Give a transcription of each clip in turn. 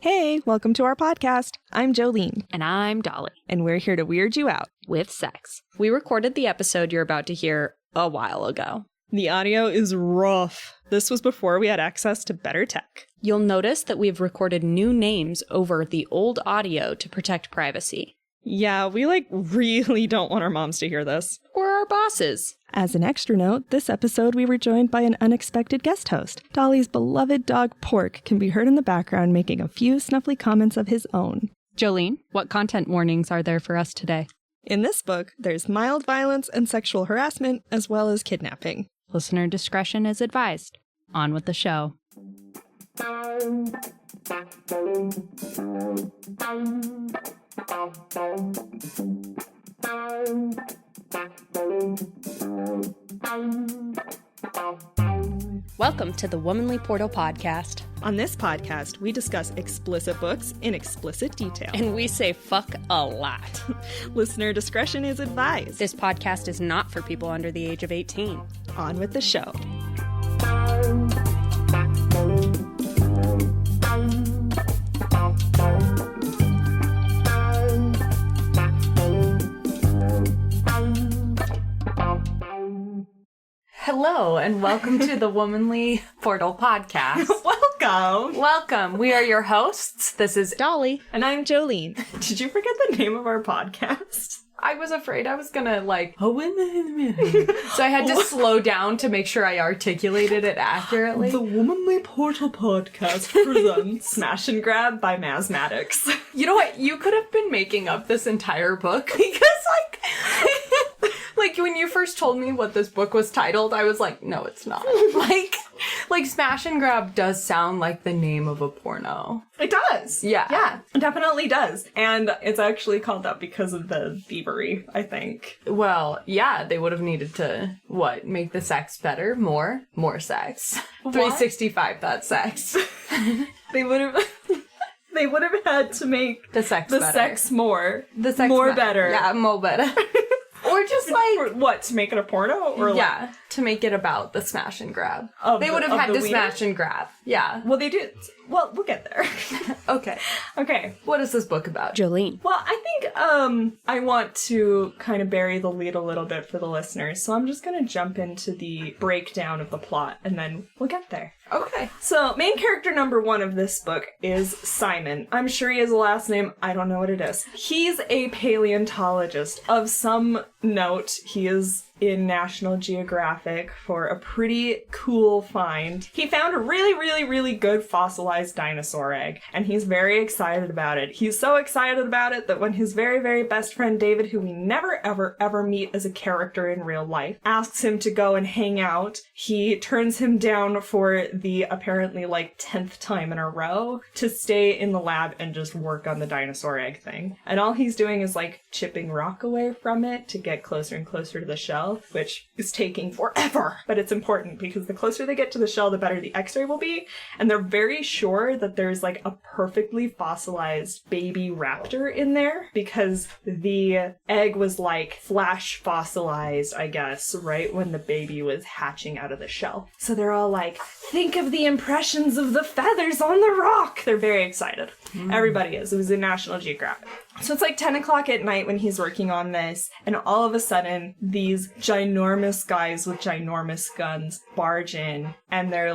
Hey, welcome to our podcast. I'm Jolene. And I'm Dolly. And we're here to weird you out. With sex. We recorded the episode you're about to hear a while ago. The audio is rough. This was before we had access to better tech. You'll notice that we've recorded new names over the old audio to protect privacy. Yeah, we really don't want our moms to hear this. Or our bosses. As an extra note, this episode we were joined by an unexpected guest host. Dolly's beloved dog Pork can be heard in the background making a few snuffly comments of his own. Jolene, what content warnings are there for us today? In this book, there's mild violence and sexual harassment, as well as kidnapping. Listener discretion is advised. On with the show. Welcome to the Womanly Portal podcast. On this podcast, we discuss explicit books in explicit detail. And we say fuck a lot. Listener discretion is advised. This podcast is not for people under the age of 18. On with the show. Hello, and welcome to the Womanly Portal podcast. Welcome. We are your hosts. This is Dolly. And I'm Jolene. Did you forget the name of our podcast? I was afraid I was gonna so I had to slow down to make sure I articulated it accurately. The Womanly Portal podcast presents Smash and Grab by Maz Maddox. You know what? You could have been making up this entire book because like when you first told me what this book was titled, I was like, no, it's not. Like Smash and Grab does sound like the name of a porno. It does. Yeah. It definitely does. And it's actually called that because of the thievery, I think. Well, yeah, they would have needed to, make the sex better? More sex. What? 365 that sex. They would have had to make the sex more. The sex more better. Yeah, more better. Or just what, to make it a porno? Or to make it about the smash and grab. They would have had to smash and grab. Yeah. Well, they did. Well, we'll get there. Okay. What is this book about, Jolene? Well, I think I want to kind of bury the lead a little bit for the listeners, so I'm just going to jump into the breakdown of the plot, and then we'll get there. Okay. So, main character number 1 of this book is Simon. I'm sure he has a last name. I don't know what it is. He's a paleontologist of some note. He is in National Geographic for a pretty cool find. He found a really, really, really good fossilized dinosaur egg, and he's very excited about it. He's so excited about it that when his very, very best friend David, who we never, ever, ever meet as a character in real life, asks him to go and hang out, he turns him down for the apparently 10th time in a row to stay in the lab and just work on the dinosaur egg thing. And all he's doing is chipping rock away from it to get closer and closer to the shell, which is taking forever. But it's important because the closer they get to the shell, the better the x-ray will be. And they're very sure that there's a perfectly fossilized baby raptor in there because the egg was flash fossilized, I guess, right when the baby was hatching out of the shell. So they're all think of the impressions of the feathers on the rock. They're very excited. Everybody is. It was in National Geographic. So it's 10 o'clock at night when he's working on this, and all of a sudden, these ginormous guys with ginormous guns barge in, and they're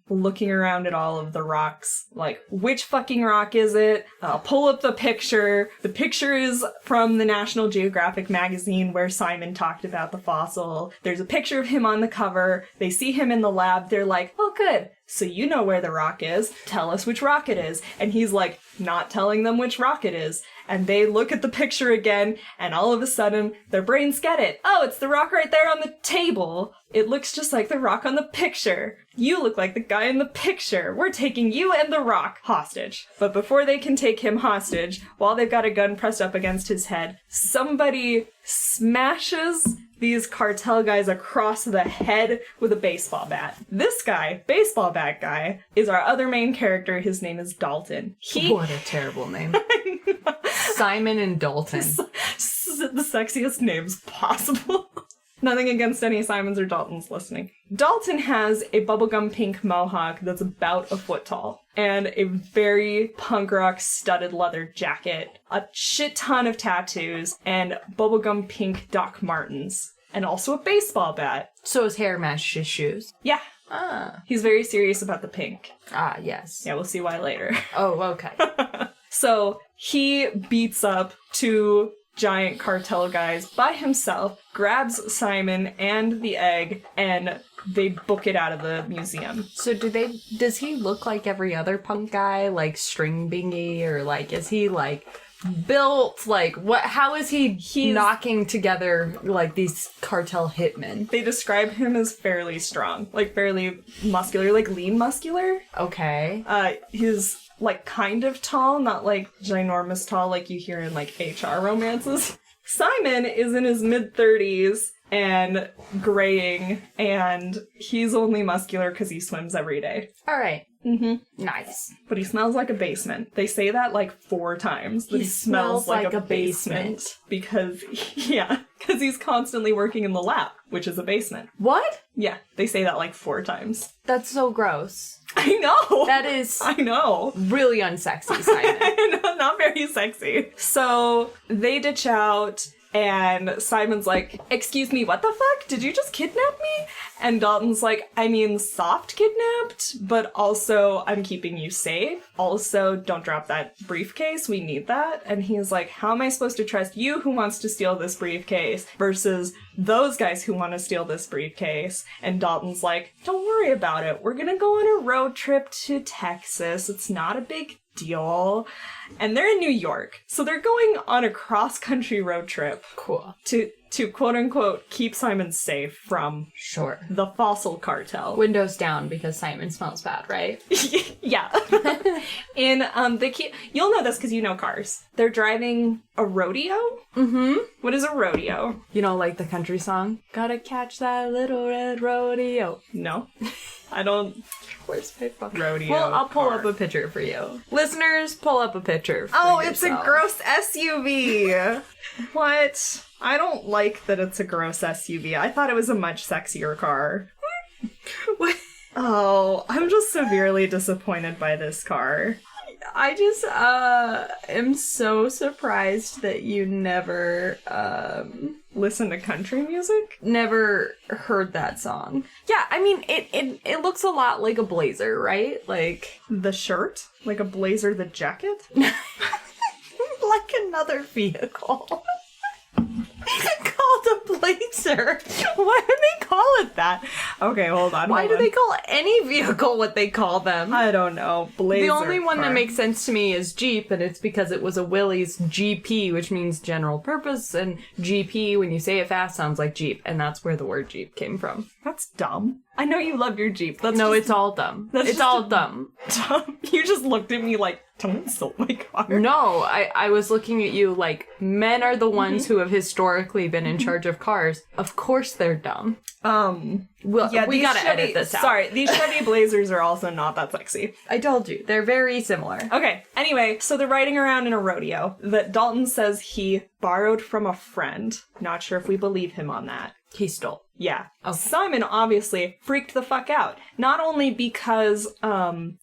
looking around at all of the rocks, which fucking rock is it? Pull up the picture. The picture is from the National Geographic magazine where Simon talked about the fossil. There's a picture of him on the cover. They see him in the lab. They're like, oh, good. So you know where the rock is. Tell us which rock it is. And he's not telling them which rock it is. And they look at the picture again, and all of a sudden, their brains get it. Oh, it's the rock right there on the table. It looks just like the rock on the picture. You look like the guy in the picture. We're taking you and the rock hostage. But before they can take him hostage, while they've got a gun pressed up against his head, somebody smashes these cartel guys across the head with a baseball bat. This guy, baseball bat guy, is our other main character. His name is Dalton. What a terrible name. Simon and Dalton. The sexiest names possible. Nothing against any Simons or Daltons listening. Dalton has a bubblegum pink mohawk that's about a foot tall, and a very punk rock studded leather jacket, a shit ton of tattoos, and bubblegum pink Doc Martens, and also a baseball bat. So his hair matched his shoes. Yeah. Ah. He's very serious about the pink. Ah, yes. Yeah, we'll see why later. Oh, okay. So he beats up two giant cartel guys by himself, grabs Simon and the egg, and they book it out of the museum. So does he look like every other punk guy, like string bingy, or like, is he like built, like how is he's knocking together like these cartel hitmen? They describe him as fairly strong, like fairly muscular, like lean muscular. Okay. He's like kind of tall, not like ginormous tall like you hear in like HR romances. Simon is in his mid-30s and graying, and he's only muscular because he swims every day. All right. Mm-hmm. Nice. But he smells like a basement. They say that like 4 times. That he smells like a basement. Because he's constantly working in the lab, which is a basement. What? Yeah, they say that like 4 times. That's so gross. I know! That is... I know. Really unsexy, Simon. Not very sexy. So they ditch out, and Simon's like, excuse me, what the fuck? Did you just kidnap me? And Dalton's like, I mean, soft kidnapped, but also I'm keeping you safe. Also, don't drop that briefcase. We need that. And he's like, how am I supposed to trust you who wants to steal this briefcase versus those guys who want to steal this briefcase? And Dalton's like, don't worry about it. We're gonna go on a road trip to Texas. It's not a big deal. And they're in New York. So they're going on a cross-country road trip. Cool. To quote-unquote keep Simon safe from the Fossil Cartel. Windows down because Simon smells bad, right? Yeah. You'll know this because you know cars. They're driving a rodeo? Mm-hmm. What is a rodeo? You know, like the country song? Gotta catch that little red rodeo. No. I don't... Where's my fucking rodeo? Well, I'll pull up a picture for you. Listeners, pull up a picture for yourself. It's a gross SUV. What? I don't like that it's a gross SUV. I thought it was a much sexier car. What? Oh, I'm just severely disappointed by this car. I just am so surprised that you never listen to country music? Never heard that song. Yeah, I mean it looks a lot like a blazer, right? Like the shirt? Like a blazer, the jacket? Like another vehicle. Called a blazer. Why do they call it that? Okay, hold on. Why do they call any vehicle what they call them? I don't know. Blazer. The only one that makes sense to me is Jeep, and it's because it was a Willys GP, which means general purpose, and GP, when you say it fast, sounds like Jeep, and that's where the word Jeep came from. That's dumb. I know you love your Jeep. It's all dumb. It's all dumb. You just looked at me like, don't insult my car. No, I was looking at you like, men are the ones who have historically been in charge of cars. Of course they're dumb. Well, yeah, we gotta edit this out. Sorry, these Chevy Blazers are also not that sexy. I told you, they're very similar. Okay, anyway, so they're riding around in a rodeo that Dalton says he borrowed from a friend. Not sure if we believe him on that. He stole. Yeah. Okay. Simon obviously freaked the fuck out. Not only because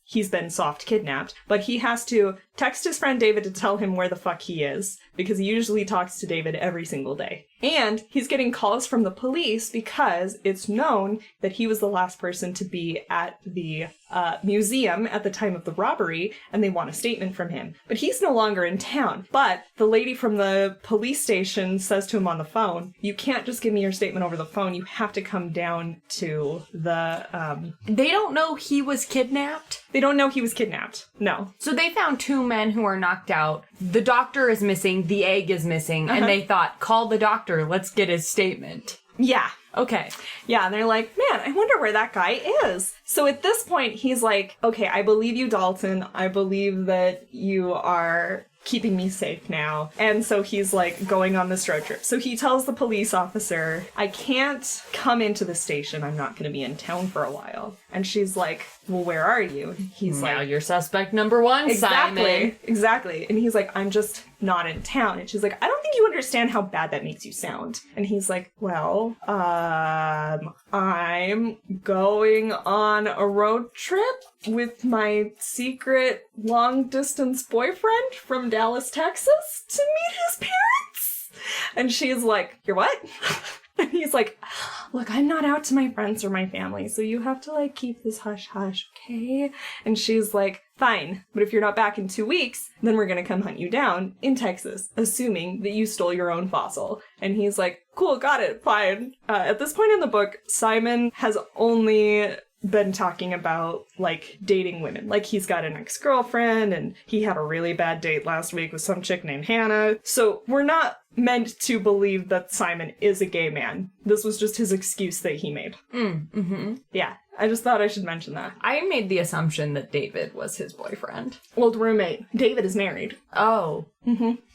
he's been soft kidnapped, but he has to text his friend David to tell him where the fuck he is, because he usually talks to David every single day. And he's getting calls from the police because it's known that he was the last person to be at the museum at the time of the robbery, and they want a statement from him. But he's no longer in town. But the lady from the police station says to him on the phone, you can't just give me your statement over the phone, you have to come down to the... They don't know he was kidnapped? They don't know he was kidnapped. No. So they found 2 men who are knocked out. The doctor is missing, the egg is missing, and they thought, call the doctor, let's get his statement. Yeah. Okay. Yeah, and they're like, man, I wonder where that guy is. So at this point, he's like, okay, I believe you, Dalton. I believe that you are keeping me safe now. And so he's like going on this road trip. So he tells the police officer, I can't come into the station. I'm not going to be in town for a while. And she's like, well, where are you? And he's Now like, you're suspect number one, Simon. Exactly. And he's like, I'm just not in town. And she's like, I don't think you understand how bad that makes you sound. And he's like, well, I'm going on a road trip with my secret long-distance boyfriend from Dallas, Texas to meet his parents. And she's like, you're what? And he's like, look, I'm not out to my friends or my family, so you have to, like, keep this hush-hush, okay? And she's like, fine, but if you're not back in 2 weeks, then we're gonna come hunt you down in Texas, assuming that you stole your own fossil. And he's like, cool, got it, fine. At this point in the book, Simon has only been talking about, like, dating women. Like, he's got an ex-girlfriend, and he had a really bad date last week with some chick named Hannah. So we're not meant to believe that Simon is a gay man. This was just his excuse that he made. Yeah, I just thought I should mention that. I made the assumption that David was his boyfriend. Old roommate. David is married. Oh.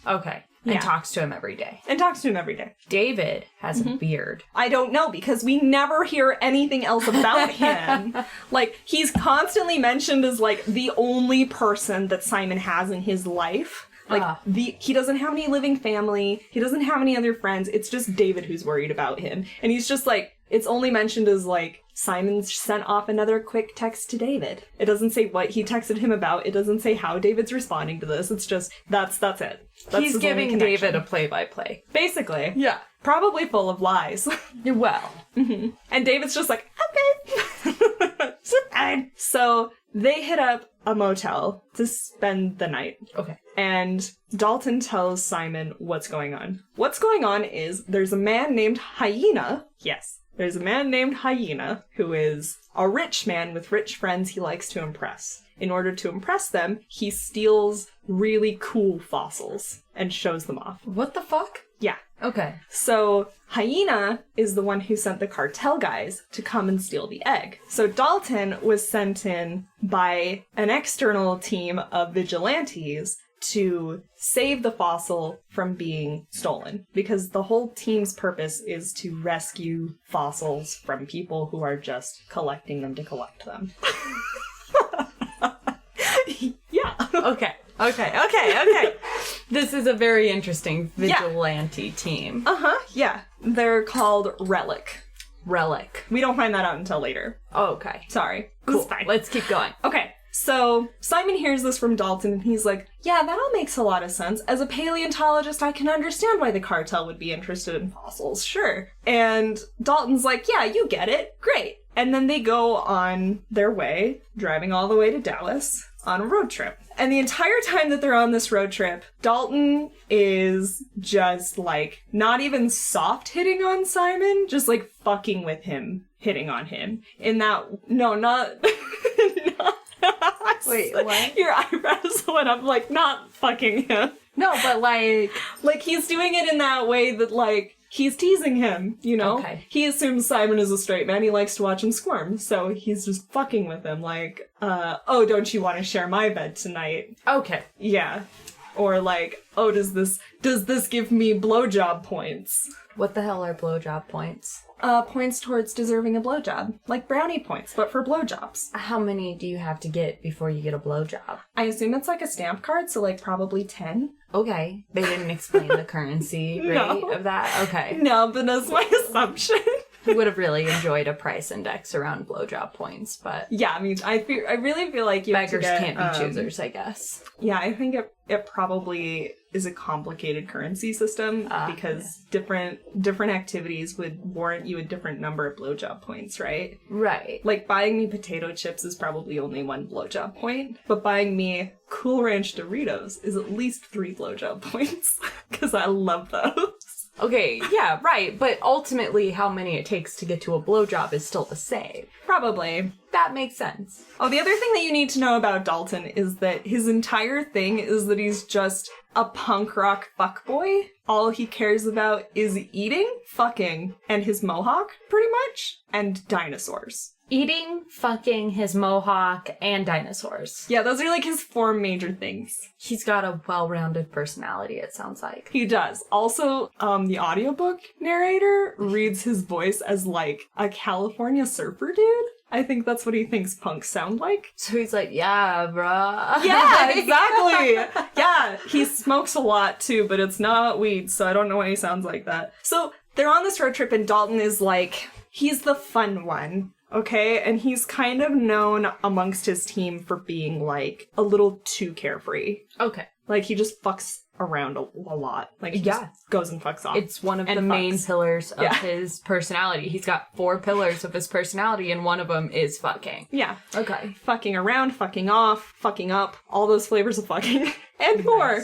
Okay. And Yeah. talks to him every day. And talks to him every day. David has a beard. I don't know, because we never hear anything else about him. Like, he's constantly mentioned as, like, the only person that Simon has in his life. Like, he doesn't have any living family. He doesn't have any other friends. It's just David who's worried about him. And he's just, like, it's only mentioned as, like, Simon sent off another quick text to David. It doesn't say what he texted him about. It doesn't say how David's responding to this. It's just, that's it. That's He's his only giving connection. David a play-by-play. Basically. Yeah. Probably full of lies. Well. And David's just like, okay. Fine. So they hit up a motel to spend the night. Okay. And Dalton tells Simon what's going on. What's going on is there's a man named Hyena. Yes. There's a man named Hyena who is a rich man with rich friends he likes to impress. In order to impress them, he steals really cool fossils and shows them off. What the fuck? Yeah. Okay. So Hyena is the one who sent the cartel guys to come and steal the egg. So Dalton was sent in by an external team of vigilantes to save the fossil from being stolen, because the whole team's purpose is to rescue fossils from people who are just collecting them to collect them. Yeah. Okay. This is a very interesting vigilante team. Yeah. They're called Relic. Relic. We don't find that out until later. Oh, okay. Sorry. Cool. It's fine. Let's keep going. Okay. So Simon hears this from Dalton and he's like, yeah, that all makes a lot of sense. As a paleontologist, I can understand why the cartel would be interested in fossils. Sure. And Dalton's like, yeah, you get it. Great. And then they go on their way, driving all the way to Dallas on a road trip. And the entire time that they're on this road trip, Dalton is just, like, not even soft hitting on Simon, just, like, fucking with him, hitting on him. In that, no, not, Wait, what? Your eyebrows went up, like, not fucking him. No, but like... Like, he's doing it in that way that, like, he's teasing him, you know? Okay. He assumes Simon is a straight man. He likes to watch him squirm. So he's just fucking with him, like, oh, don't you want to share my bed tonight? Okay. Yeah. Or like, oh, does this give me blowjob points? What the hell are blowjob points? Points towards deserving a blowjob. Like brownie points, but for blowjobs. How many do you have to get before you get a blowjob? I assume it's like a stamp card, so like probably 10. Okay. They didn't explain the currency rate of that? Okay. No, but that's my assumption. I would have really enjoyed a price index around blowjob points, but... Yeah, I mean, I really feel like you have to beggars get, can't be choosers, I guess. Yeah, I think it probably is a complicated currency system because different activities would warrant you a different number of blowjob points, right? Right. Like, buying me potato chips is probably only 1 blowjob point, but buying me Cool Ranch Doritos is at least 3 blowjob points, because I love those. Okay, yeah, right, but ultimately how many it takes to get to a blowjob is still the same. Probably. That makes sense. Oh, the other thing that you need to know about Dalton is that his entire thing is that he's just a punk rock fuckboy. All he cares about is eating, fucking, and his mohawk, pretty much, and dinosaurs. Eating, fucking, his mohawk, and dinosaurs. Yeah, those are like his 4 major things. He's got a well-rounded personality, it sounds like. He does. Also, the audiobook narrator reads his voice as like a California surfer dude. I think that's what he thinks punks sound like. So he's like, yeah, bruh. Yeah, exactly. Yeah, he smokes a lot too, but it's not weed, so I don't know why he sounds like that. So they're on this road trip and Dalton is like, he's the fun one, okay? And he's kind of known amongst his team for being like a little too carefree. Okay. Like he just fucks around a lot. Like he just goes and fucks off. It's one of the main pillars of his personality. He's got 4 pillars of his personality, and one of them is fucking. Yeah. Okay. Fucking around, fucking off, fucking up, all those flavors of fucking, and more.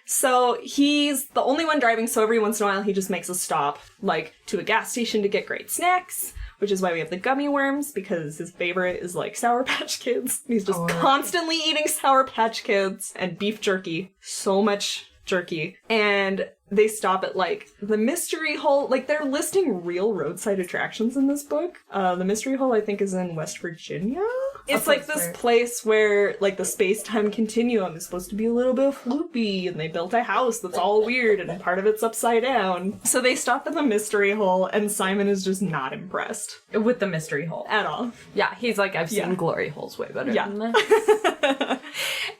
So he's the only one driving, so every once in a while he just makes a stop, like, to a gas station to get great snacks, which is why we have the gummy worms, because his favorite is, like, Sour Patch Kids. He's just constantly eating Sour Patch Kids and beef jerky. So much jerky. And they stop at, like, the Mystery Hole. Like, they're listing real roadside attractions in this book. The Mystery Hole, I think, is in West Virginia. It's like this place where, like, the space-time continuum is supposed to be a little bit floopy, and they built a house that's all weird, and part of it's upside down. So they stop at the Mystery Hole, and Simon is just not impressed. With the Mystery Hole. At all. Yeah, he's like, I've seen Glory Holes way better than this.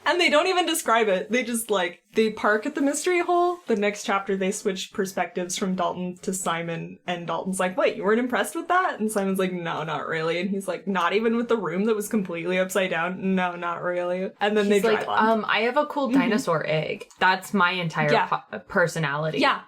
And they don't even describe it. They just, like, they park at the Mystery Hole. The next chapter, they switch perspectives from Dalton to Simon, and Dalton's like, wait, you weren't impressed with that? And Simon's like, no, not really. And he's like, not even with the room that was completely upside down? No, not really. And then they drive on. I have a cool dinosaur egg. That's my entire personality. Yeah.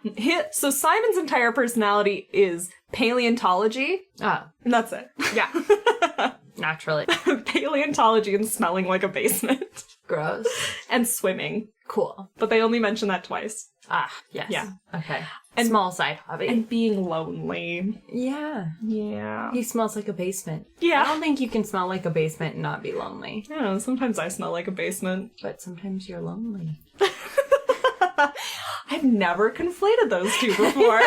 So Simon's entire personality is paleontology. And that's it. Yeah. Naturally. Paleontology and smelling like a basement. Gross. And swimming. Cool. But they only mention that twice. Ah, yes. Yeah. Okay. And small side hobby. And being lonely. Yeah. Yeah. He smells like a basement. Yeah. I don't think you can smell like a basement and not be lonely. I don't know, sometimes I smell like a basement. But sometimes you're lonely. I've never conflated those two before.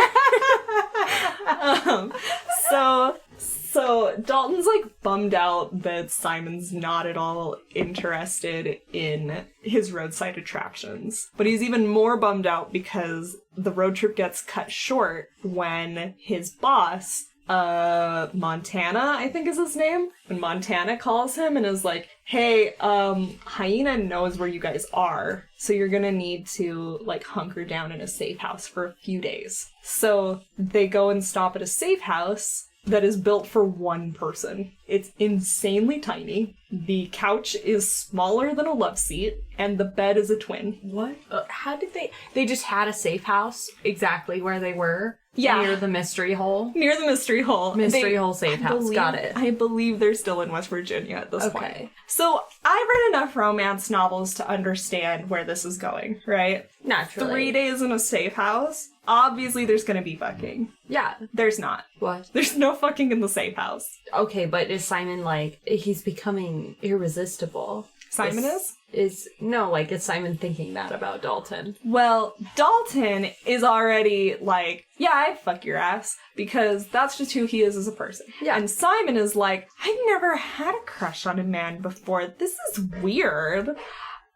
So Dalton's like bummed out that Simon's not at all interested in his roadside attractions. But he's even more bummed out because the road trip gets cut short when his boss, Montana, I think is his name, when Montana calls him and is like, hey, Hyena knows where you guys are, so you're gonna need to, like, hunker down in a safe house for a few days. So they go and stop at a safe house that is built for one person. It's insanely tiny. The couch is smaller than a love seat, and the bed is a twin. What? How did they just had a safe house exactly where they were? Yeah. Near the Mystery Hole? Near the Mystery Hole. Mystery Hole safe house. Got it. I believe they're still in West Virginia at this point. So I've read enough romance novels to understand where this is going, right? Naturally. 3 days in a safe house. Obviously there's gonna be fucking. Yeah. There's not. What? There's no fucking in the safe house. Okay, but is Simon, like, he's becoming irresistible? Simon is? Is Simon thinking that about Dalton? Well, Dalton is already like, yeah, I'd fuck your ass, because that's just who he is as a person. Yeah. And Simon is like, I've never had a crush on a man before. This is weird.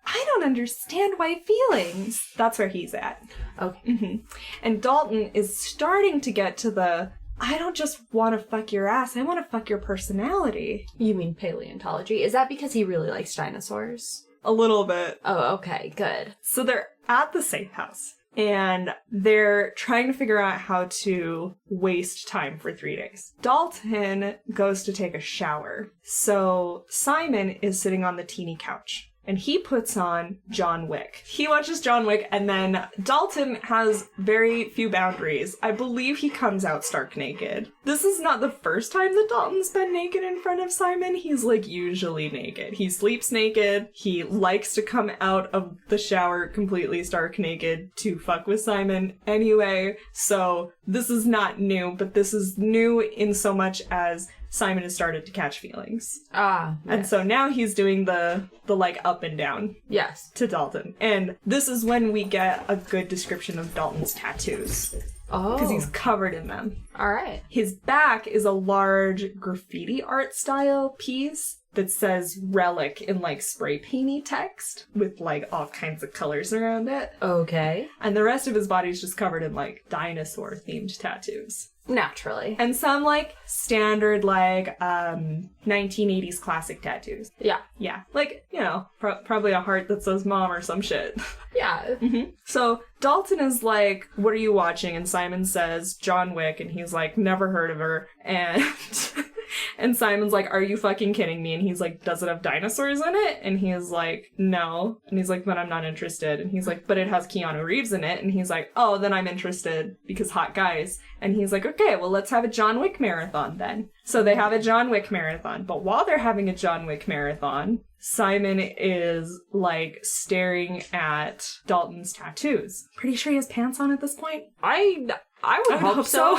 I don't understand my feelings. That's where he's at. Okay. Mm-hmm. And Dalton is starting to get to the, I don't just want to fuck your ass, I want to fuck your personality. You mean paleontology? Is that because he really likes dinosaurs? A little bit. Oh, okay, good. So they're at the safe house, and they're trying to figure out how to waste time for 3 days. Dalton goes to take a shower. So Simon is sitting on the teeny couch, and he puts on John Wick. He watches John Wick, and then Dalton has very few boundaries. I believe he comes out stark naked. This is not the first time that Dalton's been naked in front of Simon. He's, like, usually naked. He sleeps naked. He likes to come out of the shower completely stark naked to fuck with Simon anyway. So this is not new, but this is new in so much as Simon has started to catch feelings. Ah. Yeah. And so now he's doing the like up and down. Yes. To Dalton. And this is when we get a good description of Dalton's tattoos. Oh. Because he's covered in them. All right. His back is a large graffiti art style piece that says relic in like spray painty text with like all kinds of colors around it. Okay. And the rest of his body is just covered in like dinosaur themed tattoos. Naturally. And some, like, standard, like, 1980s classic tattoos. Yeah. Yeah. Like, you know, probably a heart that says mom or some shit. Yeah. So Dalton is like, what are you watching? And Simon says, John Wick. And he's like, never heard of her. And... And Simon's like, are you fucking kidding me? And he's like, does it have dinosaurs in it? And he's like, no. And he's like, but I'm not interested. And he's like, but it has Keanu Reeves in it. And he's like, oh, then I'm interested because hot guys. And he's like, okay, well, let's have a John Wick marathon then. So they have a John Wick marathon. But while they're having a John Wick marathon, Simon is, like, staring at Dalton's tattoos. Pretty sure he has pants on at this point? I would hope so.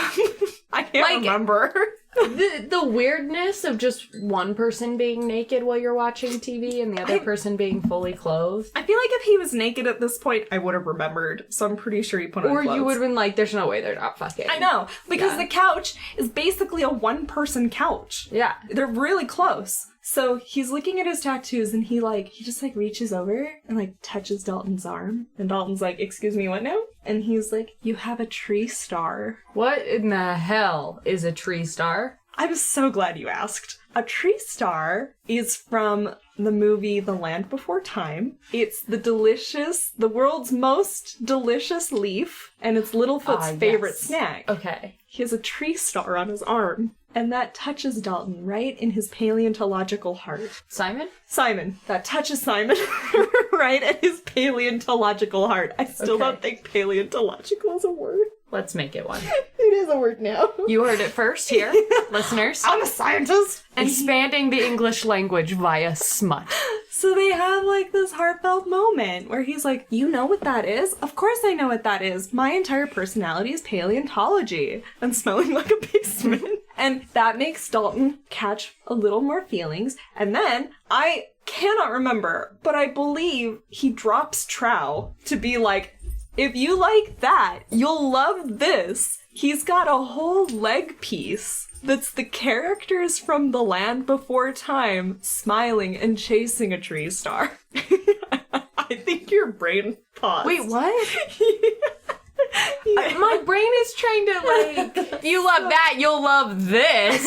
I can't remember. The weirdness of just one person being naked while you're watching TV and the other person being fully clothed. I feel like if he was naked at this point, I would have remembered. So I'm pretty sure he put on clothes. Or you would have been like, there's no way they're not fucking. I know, because the couch is basically a one-person couch. Yeah. They're really close. So he's looking at his tattoos and he just reaches over and like touches Dalton's arm. And Dalton's like, excuse me, what now? And he's like, you have a tree star. What in the hell is a tree star? I'm so glad you asked. A tree star is from the movie The Land Before Time. It's the world's most delicious leaf, and it's Littlefoot's favorite snack. Okay. He has a tree star on his arm, and that touches Dalton right in his paleontological heart. Simon? Simon. That touches Simon right at his paleontological heart. I still don't think paleontological is a word. Let's make it one. It is a word now. You heard it first here, listeners. I'm a scientist. Expanding the English language via smut. So they have like this heartfelt moment where he's like, you know what that is? Of course I know what that is. My entire personality is paleontology and smelling like a basement. And that makes Dalton catch a little more feelings. And then I cannot remember, but I believe he drops Trow to be like, if you like that, you'll love this. He's got a whole leg piece that's the characters from The Land Before Time smiling and chasing a tree star. I think your brain paused. Wait, what? My brain is trying to like, if you love that, you'll love this.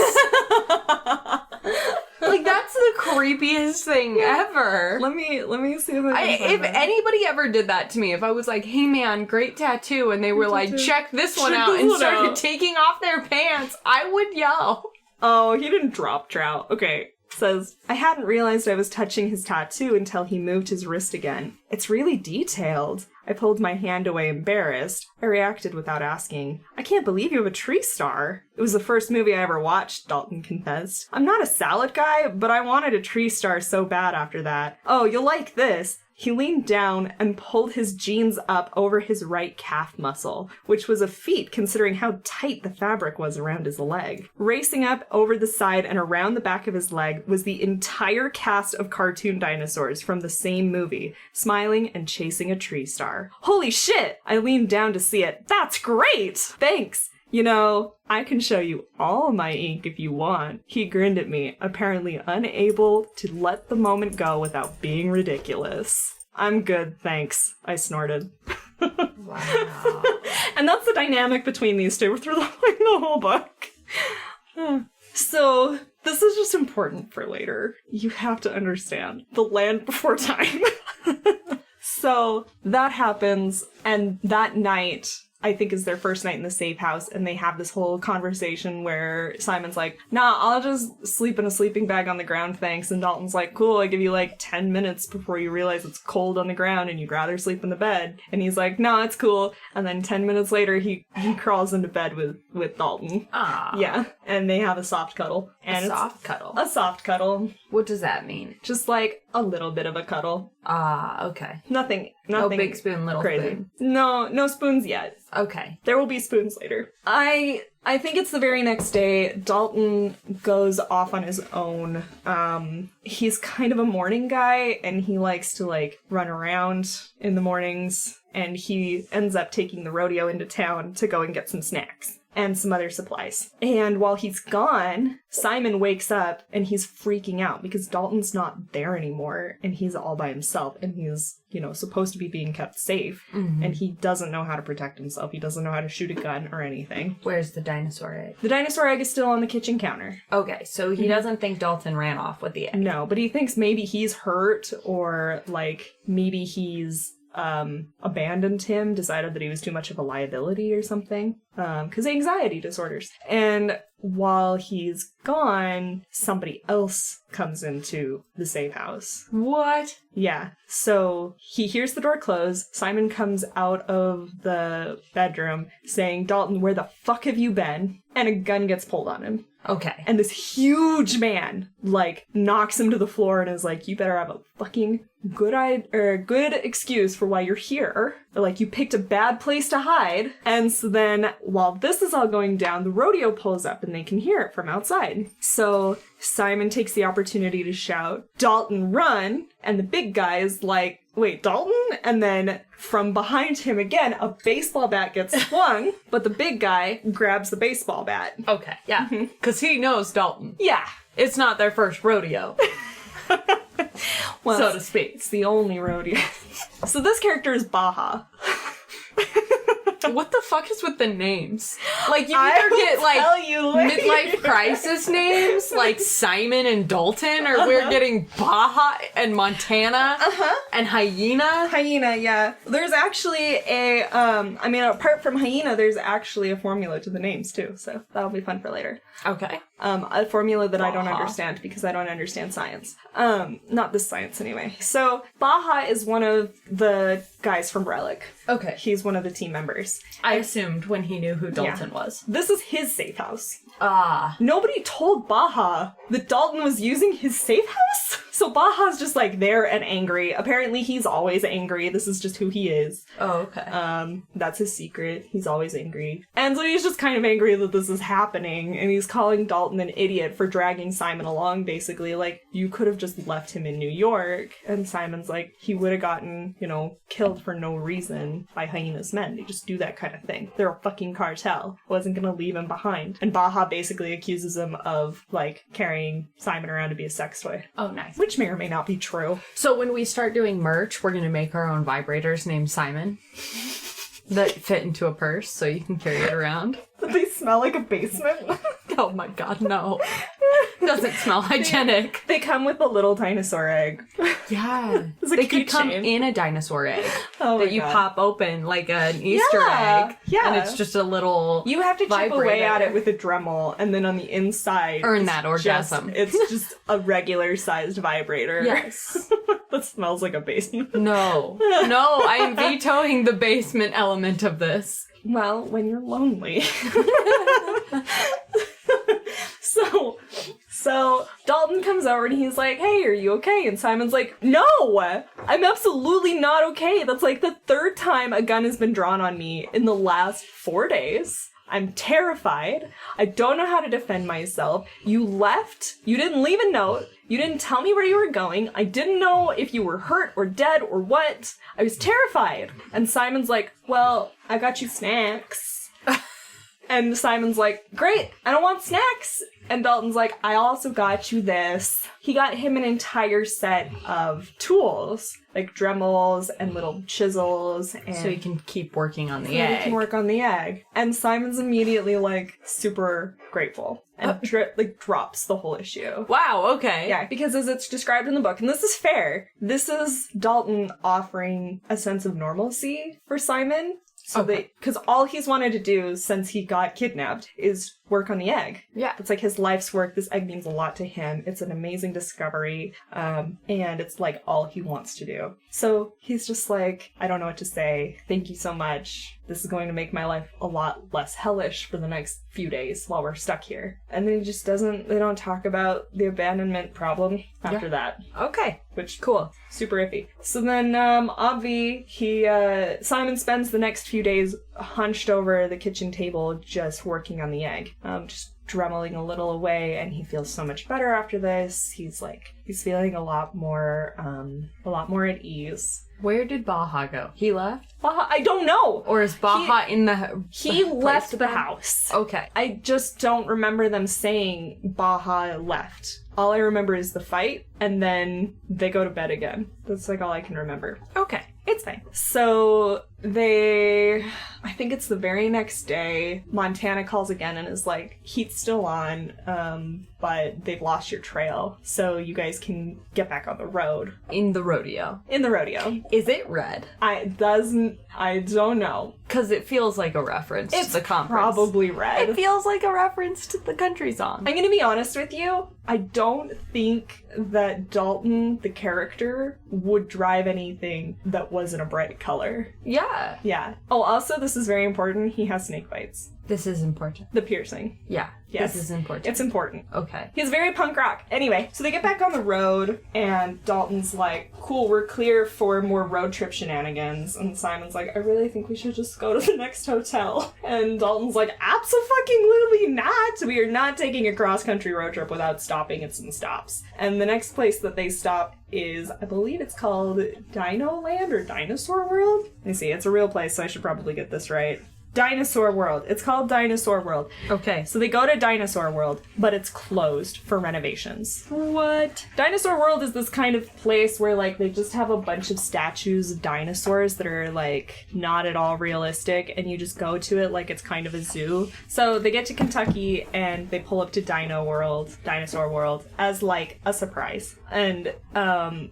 Like, that's the creepiest thing ever. Let me see if I can If anybody ever did that to me, if I was like, hey man, great tattoo, and they were like, check this one out, and started taking off their pants, I would yell. Oh, he didn't drop Trout. Okay. Says, I hadn't realized I was touching his tattoo until he moved his wrist again. It's really detailed. I pulled my hand away, embarrassed. I reacted without asking. I can't believe you have a tree star. It was the first movie I ever watched, Dalton confessed. I'm not a salad guy, but I wanted a tree star so bad after that. Oh, you'll like this. He leaned down and pulled his jeans up over his right calf muscle, which was a feat considering how tight the fabric was around his leg. Racing up over the side and around the back of his leg was the entire cast of cartoon dinosaurs from the same movie, smiling and chasing a tree star. Holy shit! I leaned down to see it. That's great! Thanks! You know, I can show you all my ink if you want. He grinned at me, apparently unable to let the moment go without being ridiculous. I'm good, thanks, I snorted. Wow. And that's the dynamic between these two through the whole book. So, this is just important for later. You have to understand. The Land Before Time. So, that happens, and that night, I think is their first night in the safe house, and they have this whole conversation where Simon's like, nah, I'll just sleep in a sleeping bag on the ground, thanks. And Dalton's like, cool, I give you like 10 minutes before you realize it's cold on the ground and you'd rather sleep in the bed. And he's like, no, it's cool. And then 10 minutes later, he crawls into bed with Dalton. Ah. Yeah. And they have a soft cuddle. And a soft cuddle? A soft cuddle. What does that mean? Just like a little bit of a cuddle. Ah, okay. Nothing No big spoon, little crazy. spoon. No spoons yet. Okay. There will be spoons later. I think it's the very next day. Dalton goes off on his own. He's kind of a morning guy, and he likes to, like, run around in the mornings, and he ends up taking the rodeo into town to go and get some snacks. and some other supplies. And while he's gone, Simon wakes up and he's freaking out because Dalton's not there anymore and he's all by himself and he's, supposed to be being kept safe. And he doesn't know how to protect himself. He doesn't know how to shoot a gun or anything. Where's the dinosaur egg? The dinosaur egg is still on the kitchen counter. Okay, so he doesn't think Dalton ran off with the egg. No, but he thinks maybe he's hurt or, maybe he's abandoned him, decided that he was too much of a liability or something, because anxiety disorders. And while he's gone, somebody else comes into the safe house. What? Yeah. So he hears the door close. Simon comes out of the bedroom saying, Dalton, where the fuck have you been? And a gun gets pulled on him. Okay. And this huge man, knocks him to the floor and is like, you better have a fucking good excuse for why you're here. Or, you picked a bad place to hide. And so then, while this is all going down, the rodeo pulls up and they can hear it from outside. So Simon takes the opportunity to shout, Dalton, run! And the big guy is like, wait, Dalton? And then from behind him again, a baseball bat gets swung, but the big guy grabs the baseball bat. Okay, yeah. Because he knows Dalton. Yeah. It's not their first rodeo. Well, so to speak. It's the only rodeo. So this character is Baja. What the fuck is with the names? You either get midlife crisis names like Simon and Dalton, or we're getting Baja and Montana and Hyena. Hyena, yeah. There's actually apart from Hyena, there's actually a formula to the names too, so that'll be fun for later. Okay. A formula that Baja. I don't understand because I don't understand science. Not this science anyway. So Baja is one of the guys from Relic. Okay. He's one of the team members. I assumed when he knew who Dalton was. This is his safe house. Ah. Nobody told Baja that Dalton was using his safe house? So Baja's just there and angry. Apparently he's always angry. This is just who he is. Oh, okay. That's his secret. He's always angry. And so he's just kind of angry that this is happening, and he's calling Dalton an idiot for dragging Simon along, basically. You could have just left him in New York. And Simon's like, he would have gotten, killed for no reason by Hyena's men. They just do that kind of thing. They're a fucking cartel. Wasn't gonna leave him behind. And Baja basically accuses him of, carrying Simon around to be a sex toy. Oh, nice. Which may or may not be true. So when we start doing merch, we're going to make our own vibrators named Simon that fit into a purse so you can carry it around. Do they smell like a basement? Oh my god, no. Doesn't smell hygienic. They come with a little dinosaur egg. Yeah. It's a they could come keychain. in a dinosaur egg that you God. pop open like an Easter egg. Yeah. And it's just a little You have to chip vibrator. away at it with a Dremel, and then on the inside... Earn that orgasm. It's just a regular-sized vibrator. Yes. That smells like a basement. No, I am vetoing the basement element of this. Well, when you're lonely. So Dalton comes over and he's like, hey, are you okay? And Simon's like, no, I'm absolutely not okay. That's the third time a gun has been drawn on me in the last 4 days. I'm terrified. I don't know how to defend myself. You left. You didn't leave a note. You didn't tell me where you were going. I didn't know if you were hurt or dead or what. I was terrified. And Simon's like, well, I got you snacks. And Simon's like, great, I don't want snacks. And Dalton's like, I also got you this. He got him an entire set of tools, like Dremels and little chisels. And so he can keep working on the he egg. can work on the egg. And Simon's immediately, super grateful. And drops the whole issue. Wow, okay. Yeah, because as it's described in the book, and this is fair, this is Dalton offering a sense of normalcy for Simon. So because all he's wanted to do since he got kidnapped is work on the egg. Yeah. It's his life's work. This egg means a lot to him. It's an amazing discovery. And it's all he wants to do. So he's just like, I don't know what to say. Thank you so much. This is going to make my life a lot less hellish for the next few days while we're stuck here. And then they don't talk about the abandonment problem after that. Okay. Which, cool. Super iffy. So then, Simon spends the next few days hunched over the kitchen table just working on the egg, just dremeling a little away, and he feels so much better after this. He's feeling a lot more at ease. Where did Baja go? He left? Baja, I don't know. Or is Baja in the He left the house. Okay. I just don't remember them saying Baja left. All I remember is the fight, and then they go to bed again. That's like all I can remember. Okay. It's fine. So I think it's the very next day, Montana calls again and is like, heat's still on, but they've lost your trail, so you guys can get back on the road. In the rodeo. Is it red? I don't know. Because it feels like a reference to the conference. Probably red. It feels like a reference to the country song. I'm gonna be honest with you. I don't think that Dalton, the character, would drive anything that wasn't a bright color. Yeah. Yeah. Oh, also, this is very important. He has snake bites. This is important. The piercing. Yeah. Yes. This is important. It's important. Okay. He's very punk rock. Anyway, so they get back on the road, and Dalton's like, cool, we're clear for more road trip shenanigans. And Simon's like, I really think we should just go to the next hotel. And Dalton's like, abso-fucking-lutely not! We are not taking a cross-country road trip without stopping at some stops. And the next place that they stop is, I believe it's called Dino Land or Dinosaur World? Let me see, it's a real place, so I should probably get this right. Dinosaur World. It's called Dinosaur World. Okay. So they go to Dinosaur World, but it's closed for renovations. What? Dinosaur World is this kind of place where, like, they just have a bunch of statues of dinosaurs that are, like, not at all realistic, and you just go to it like it's kind of a zoo. So they get to Kentucky, and they pull up to Dinosaur World, as, like, a surprise. And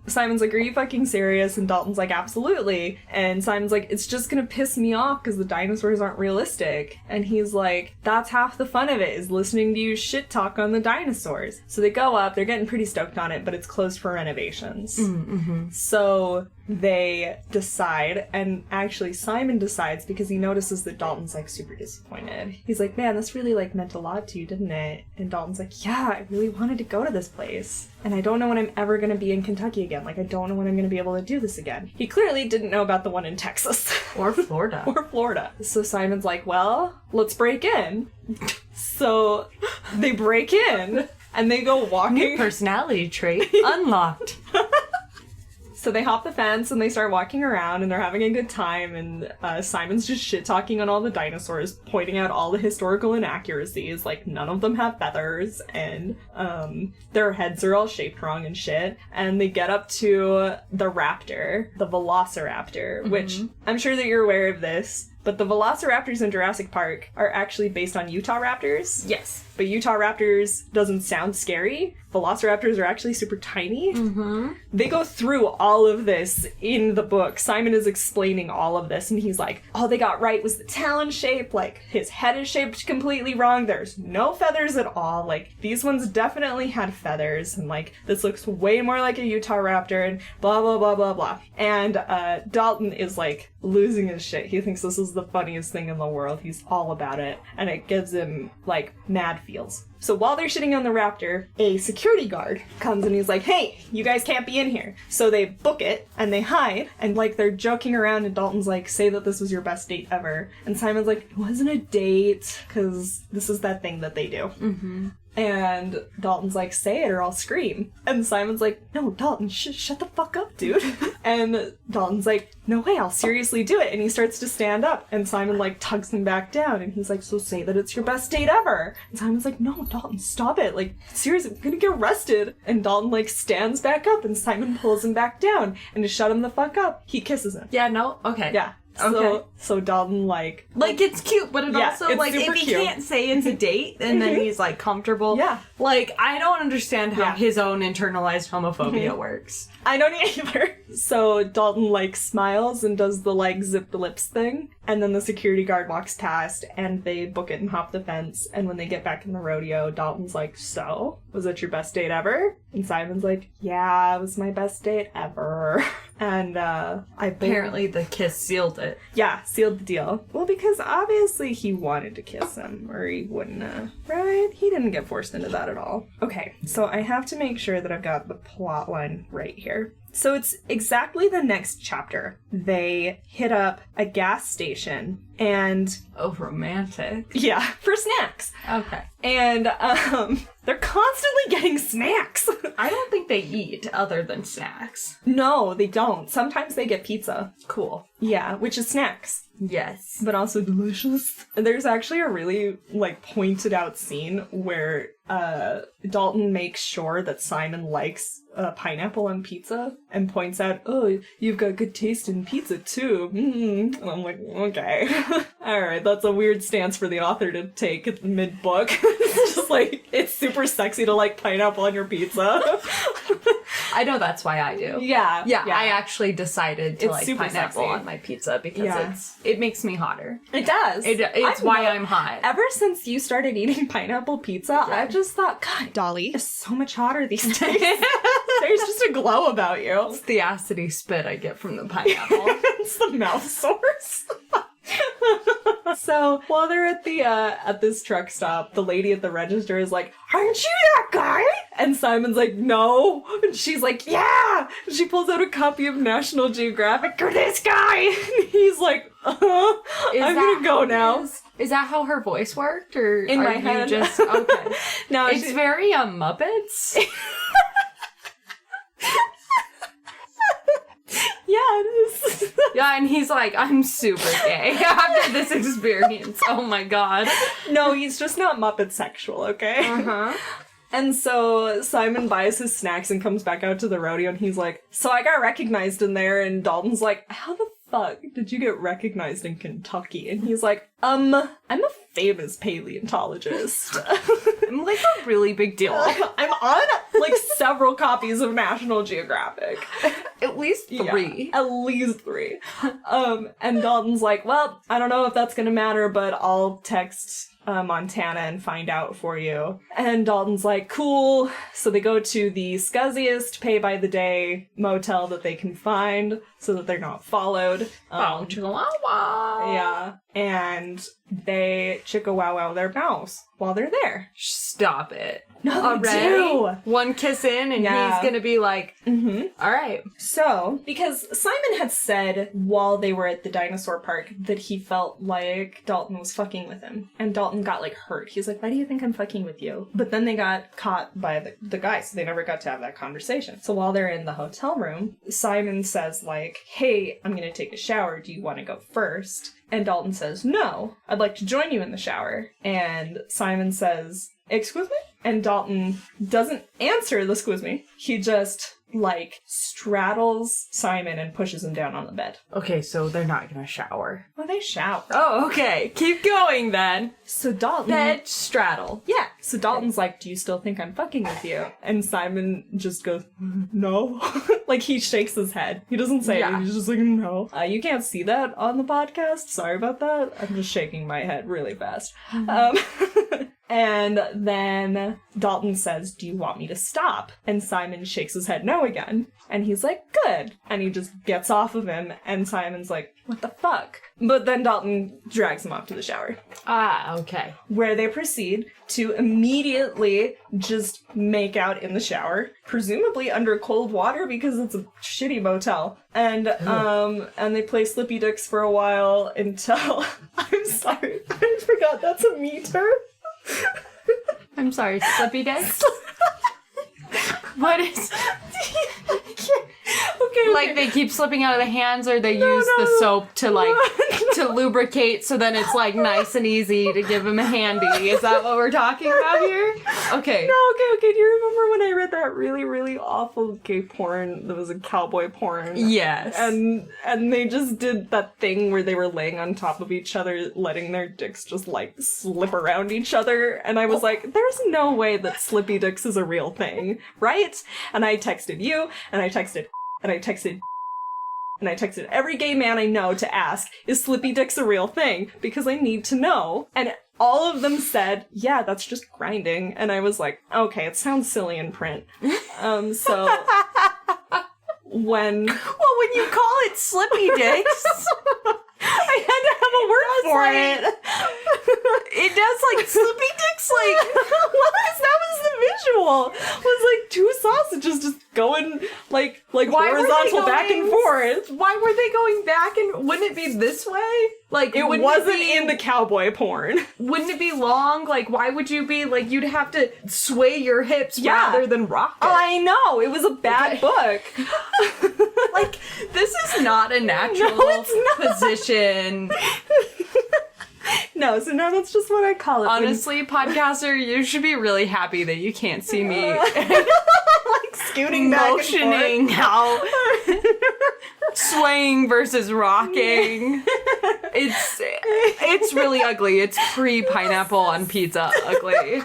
Simon's like, are you fucking serious? And Dalton's like, absolutely. And Simon's like, it's just gonna piss me off because the dinosaurs aren't realistic. And he's like, that's half the fun of it, is listening to you shit talk on the dinosaurs. So they go up, they're getting pretty stoked on it, but it's closed for renovations. Mm-hmm. So they decide, and actually Simon decides because he notices that Dalton's like super disappointed. He's like, man, this really like meant a lot to you, didn't it? And Dalton's like, yeah, I really wanted to go to this place. And I don't know when I'm ever going to be in Kentucky again. Like, I don't know when I'm going to be able to do this again. He clearly didn't know about the one in Texas. Or Florida. Or Florida. So Simon's like, well, let's break in. So they break in, and they go walking. New personality trait unlocked. So they hop the fence and they start walking around and they're having a good time, and Simon's just shit-talking on all the dinosaurs, pointing out all the historical inaccuracies, like none of them have feathers, and their heads are all shaped wrong and shit. And they get up to the raptor, the velociraptor, which I'm sure that you're aware of this, but the velociraptors in Jurassic Park are actually based on Utah raptors. Yes. But Utah raptors doesn't sound scary. Velociraptors are actually super tiny. Mm-hmm. They go through all of this in the book. Simon is explaining all of this, and he's like, all they got right was the talon shape. Like, his head is shaped completely wrong. There's no feathers at all. Like, these ones definitely had feathers, and, like, this looks way more like a Utah raptor, and blah, blah, blah, blah, blah. And Dalton is, like, losing his shit. He thinks this is the funniest thing in the world. He's all about it, and it gives him, like, mad feels. So while they're sitting on the raptor, a security guard comes and he's like, hey, you guys can't be in here. So they book it and they hide, and like they're joking around, and Dalton's like, say that this was your best date ever. And Simon's like, it wasn't a date, because this is that thing that they do. Mm-hmm. And Dalton's like, say it or I'll scream. And Simon's like, no, Dalton, shut the fuck up, dude. And Dalton's like, no way, I'll seriously do it. And he starts to stand up, and Simon like tugs him back down, and he's like, so say that it's your best date ever. And Simon's like, no, Dalton, stop it. Like, seriously, I'm gonna get arrested. And Dalton like stands back up, and Simon pulls him back down. And to shut him the fuck up, he kisses him. Yeah, no? Okay. Yeah. Okay. So Dalton, like, it's cute, but it also, it's like, if he cute. can't say it's a date, and then he's, like, comfortable. Yeah. Like, I don't understand how his own internalized homophobia works. I don't either. So Dalton, like, smiles and does the, like, zipped lips thing, and then the security guard walks past, and they book it and hop the fence, and when they get back in the rodeo, Dalton's like, so, was it your best date ever? And Simon's like, yeah, it was my best date ever. And, apparently the kiss sealed it. Yeah, sealed the deal. Well, because obviously he wanted to kiss him, or he wouldn't have, right? He didn't get forced into that at all. Okay, so I have to make sure that I've got the plot line right here. So it's exactly the next chapter. They hit up a gas station And Oh, romantic. yeah, for snacks. Okay. And they're constantly getting snacks. I don't think they eat other than snacks. No, they don't. Sometimes they get pizza. Cool. Yeah, which is snacks. Yes. But also delicious. There's actually a really, like, pointed out scene where Dalton makes sure that Simon likes pineapple on pizza and points out, oh, you've got good taste in pizza too. And I'm like, okay. Alright, that's a weird stance for the author to take mid-book. It's just like, it's super sexy to like pineapple on your pizza. I know that's why I do. Yeah. I actually decided to It's like super pineapple sexy. on my pizza because it makes me hotter. It does. It's why I'm hot. Ever since you started eating pineapple pizza, I've just thought, God, Dolly is so much hotter these days. There's just a glow about you. It's the acidy spit I get from the pineapple. It's the mouth source. So while they're at this truck stop, the lady at the register is like, aren't you that guy? And Simon's like, no. And she's like, yeah. And she pulls out a copy of National Geographic. You're this guy. And he's like, I'm gonna go now. Is that how her voice worked, or In my head. Just okay? No, It's very Muppets. yeah, it is. Yeah, and he's like, I'm super gay after this experience. Oh my god. No, he's just not Muppet sexual, okay? Uh-huh. And so Simon buys his snacks and comes back out to the rodeo, and he's like, so I got recognized in there, and Dalton's like, how the fuck did you get recognized in Kentucky? And he's like, I'm a famous paleontologist. I'm like a really big deal. I'm on like several copies of National Geographic. At least 3. Yeah, at least 3. And Dalton's like, well, I don't know if that's gonna matter, but I'll text Montana and find out for you. And Dalton's like, cool. So they go to the scuzziest pay-by-the-day motel that they can find so that they're not followed. Yeah. And they chicka-wow-wow their mouse while they're there. Stop it. No, they Already? do. One kiss in and Yeah. he's gonna be like, all right. So, because Simon had said while they were at the dinosaur park that he felt like Dalton was fucking with him. And Dalton got, like, hurt. He's like, why do you think I'm fucking with you? But then they got caught by the guy, so they never got to have that conversation. So while they're in the hotel room, Simon says, like, hey, I'm gonna take a shower. Do you want to go first? And Dalton says, no, I'd like to join you in the shower. And Simon says, excuse me? And Dalton doesn't answer the excuse me. He just, like, straddles Simon and pushes him down on the bed. Okay, so they're not gonna shower. Well, they shower. Oh, okay. Keep going then. So Dalton... Bed straddle. Yeah. So Dalton's like, do you still think I'm fucking with you? And Simon just goes, no. Like, he shakes his head. He doesn't say it. He's just like, no. You can't see that on the podcast. Sorry about that. I'm just shaking my head really fast. And then Dalton says, do you want me to stop? And Simon shakes his head no again. And he's like, good. And he just gets off of him. And Simon's like, what the fuck? But then Dalton drags him off to the shower. Ah, okay. Where they proceed to immediately just make out in the shower. Presumably under cold water because it's a shitty motel. And they play Slippy Dicks for a while until... I'm sorry. I forgot that's a meter. I'm sorry, Slippy Dicks? What is... Okay. Like they keep slipping out of the hands, or they use the soap to like to lubricate, so then it's like nice and easy to give him a handy. Is that what we're talking about here? Okay. No, okay. Do you remember when I read that really, really awful gay porn that was a cowboy porn? Yes. And they just did that thing where they were laying on top of each other, letting their dicks just like slip around each other. And I was like, there's no way that Slippy Dicks is a real thing, right? And I texted you, and I texted every gay man I know to ask, is Slippy Dicks a real thing? Because I need to know. And all of them said, yeah, that's just grinding. And I was like, okay, it sounds silly in print. So when you call it Slippy Dicks, I had to have a word for it. It does like Slippy Dicks, like well, because that was the visual. It was like 2 sausages just going like one Why were they horizontal back and forth. Why were they going back and wouldn't it be this way? Like It wasn't in the cowboy porn. Wouldn't it be long? Like why would you be like you'd have to sway your hips rather than rock it? I know, it was a bad book. Like this is not a natural position. No, so now that's just what I call it. Honestly, podcaster, you should be really happy that you can't see me like scooting back motioning how swaying versus rocking. It's really ugly. It's pre-pineapple on pizza ugly.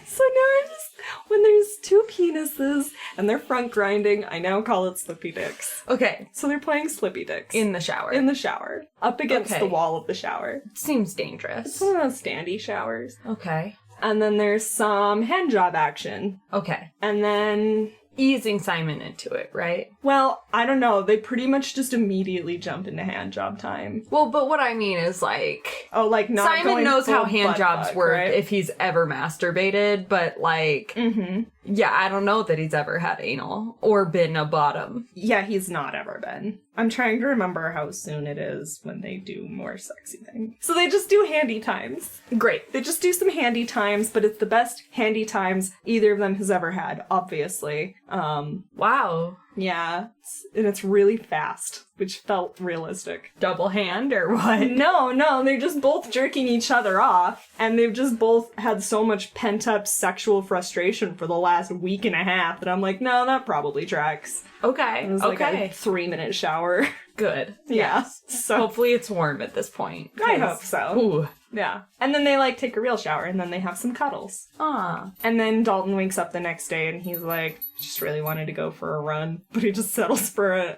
So now I just, when there's two penises and they're front grinding, I now call it slippy dicks. Okay. So they're playing slippy dicks. In the shower. In the shower. Up against the wall of the shower. Seems dangerous. It's one of those standy showers. Okay. And then there's some hand job action. Okay. And then... easing Simon into it, right? Well, I don't know. They pretty much just immediately jump into hand job time. Well, but what I mean is like... oh, like not Simon knows how hand jobs fuck, work right? if he's ever masturbated, but like... Mm-hmm. Yeah, I don't know that he's ever had anal or been a bottom. Yeah, he's not ever been. I'm trying to remember how soon it is when they do more sexy things. So they just do handy times. Great. They just do some handy times, but it's the best handy times either of them has ever had, obviously. Wow. Yeah, and it's really fast, which felt realistic. Double hand or what? No, they're just both jerking each other off, and they've just both had so much pent-up sexual frustration for the last week and a half that I'm like, no, that probably tracks. Okay, It was like a 3-minute shower. Good. Yeah. Yes. So hopefully it's warm at this point. I hope so. Ooh. Yeah. And then they like take a real shower and then they have some cuddles. Ah. And then Dalton wakes up the next day and he's like, just really wanted to go for a run, but he just settles for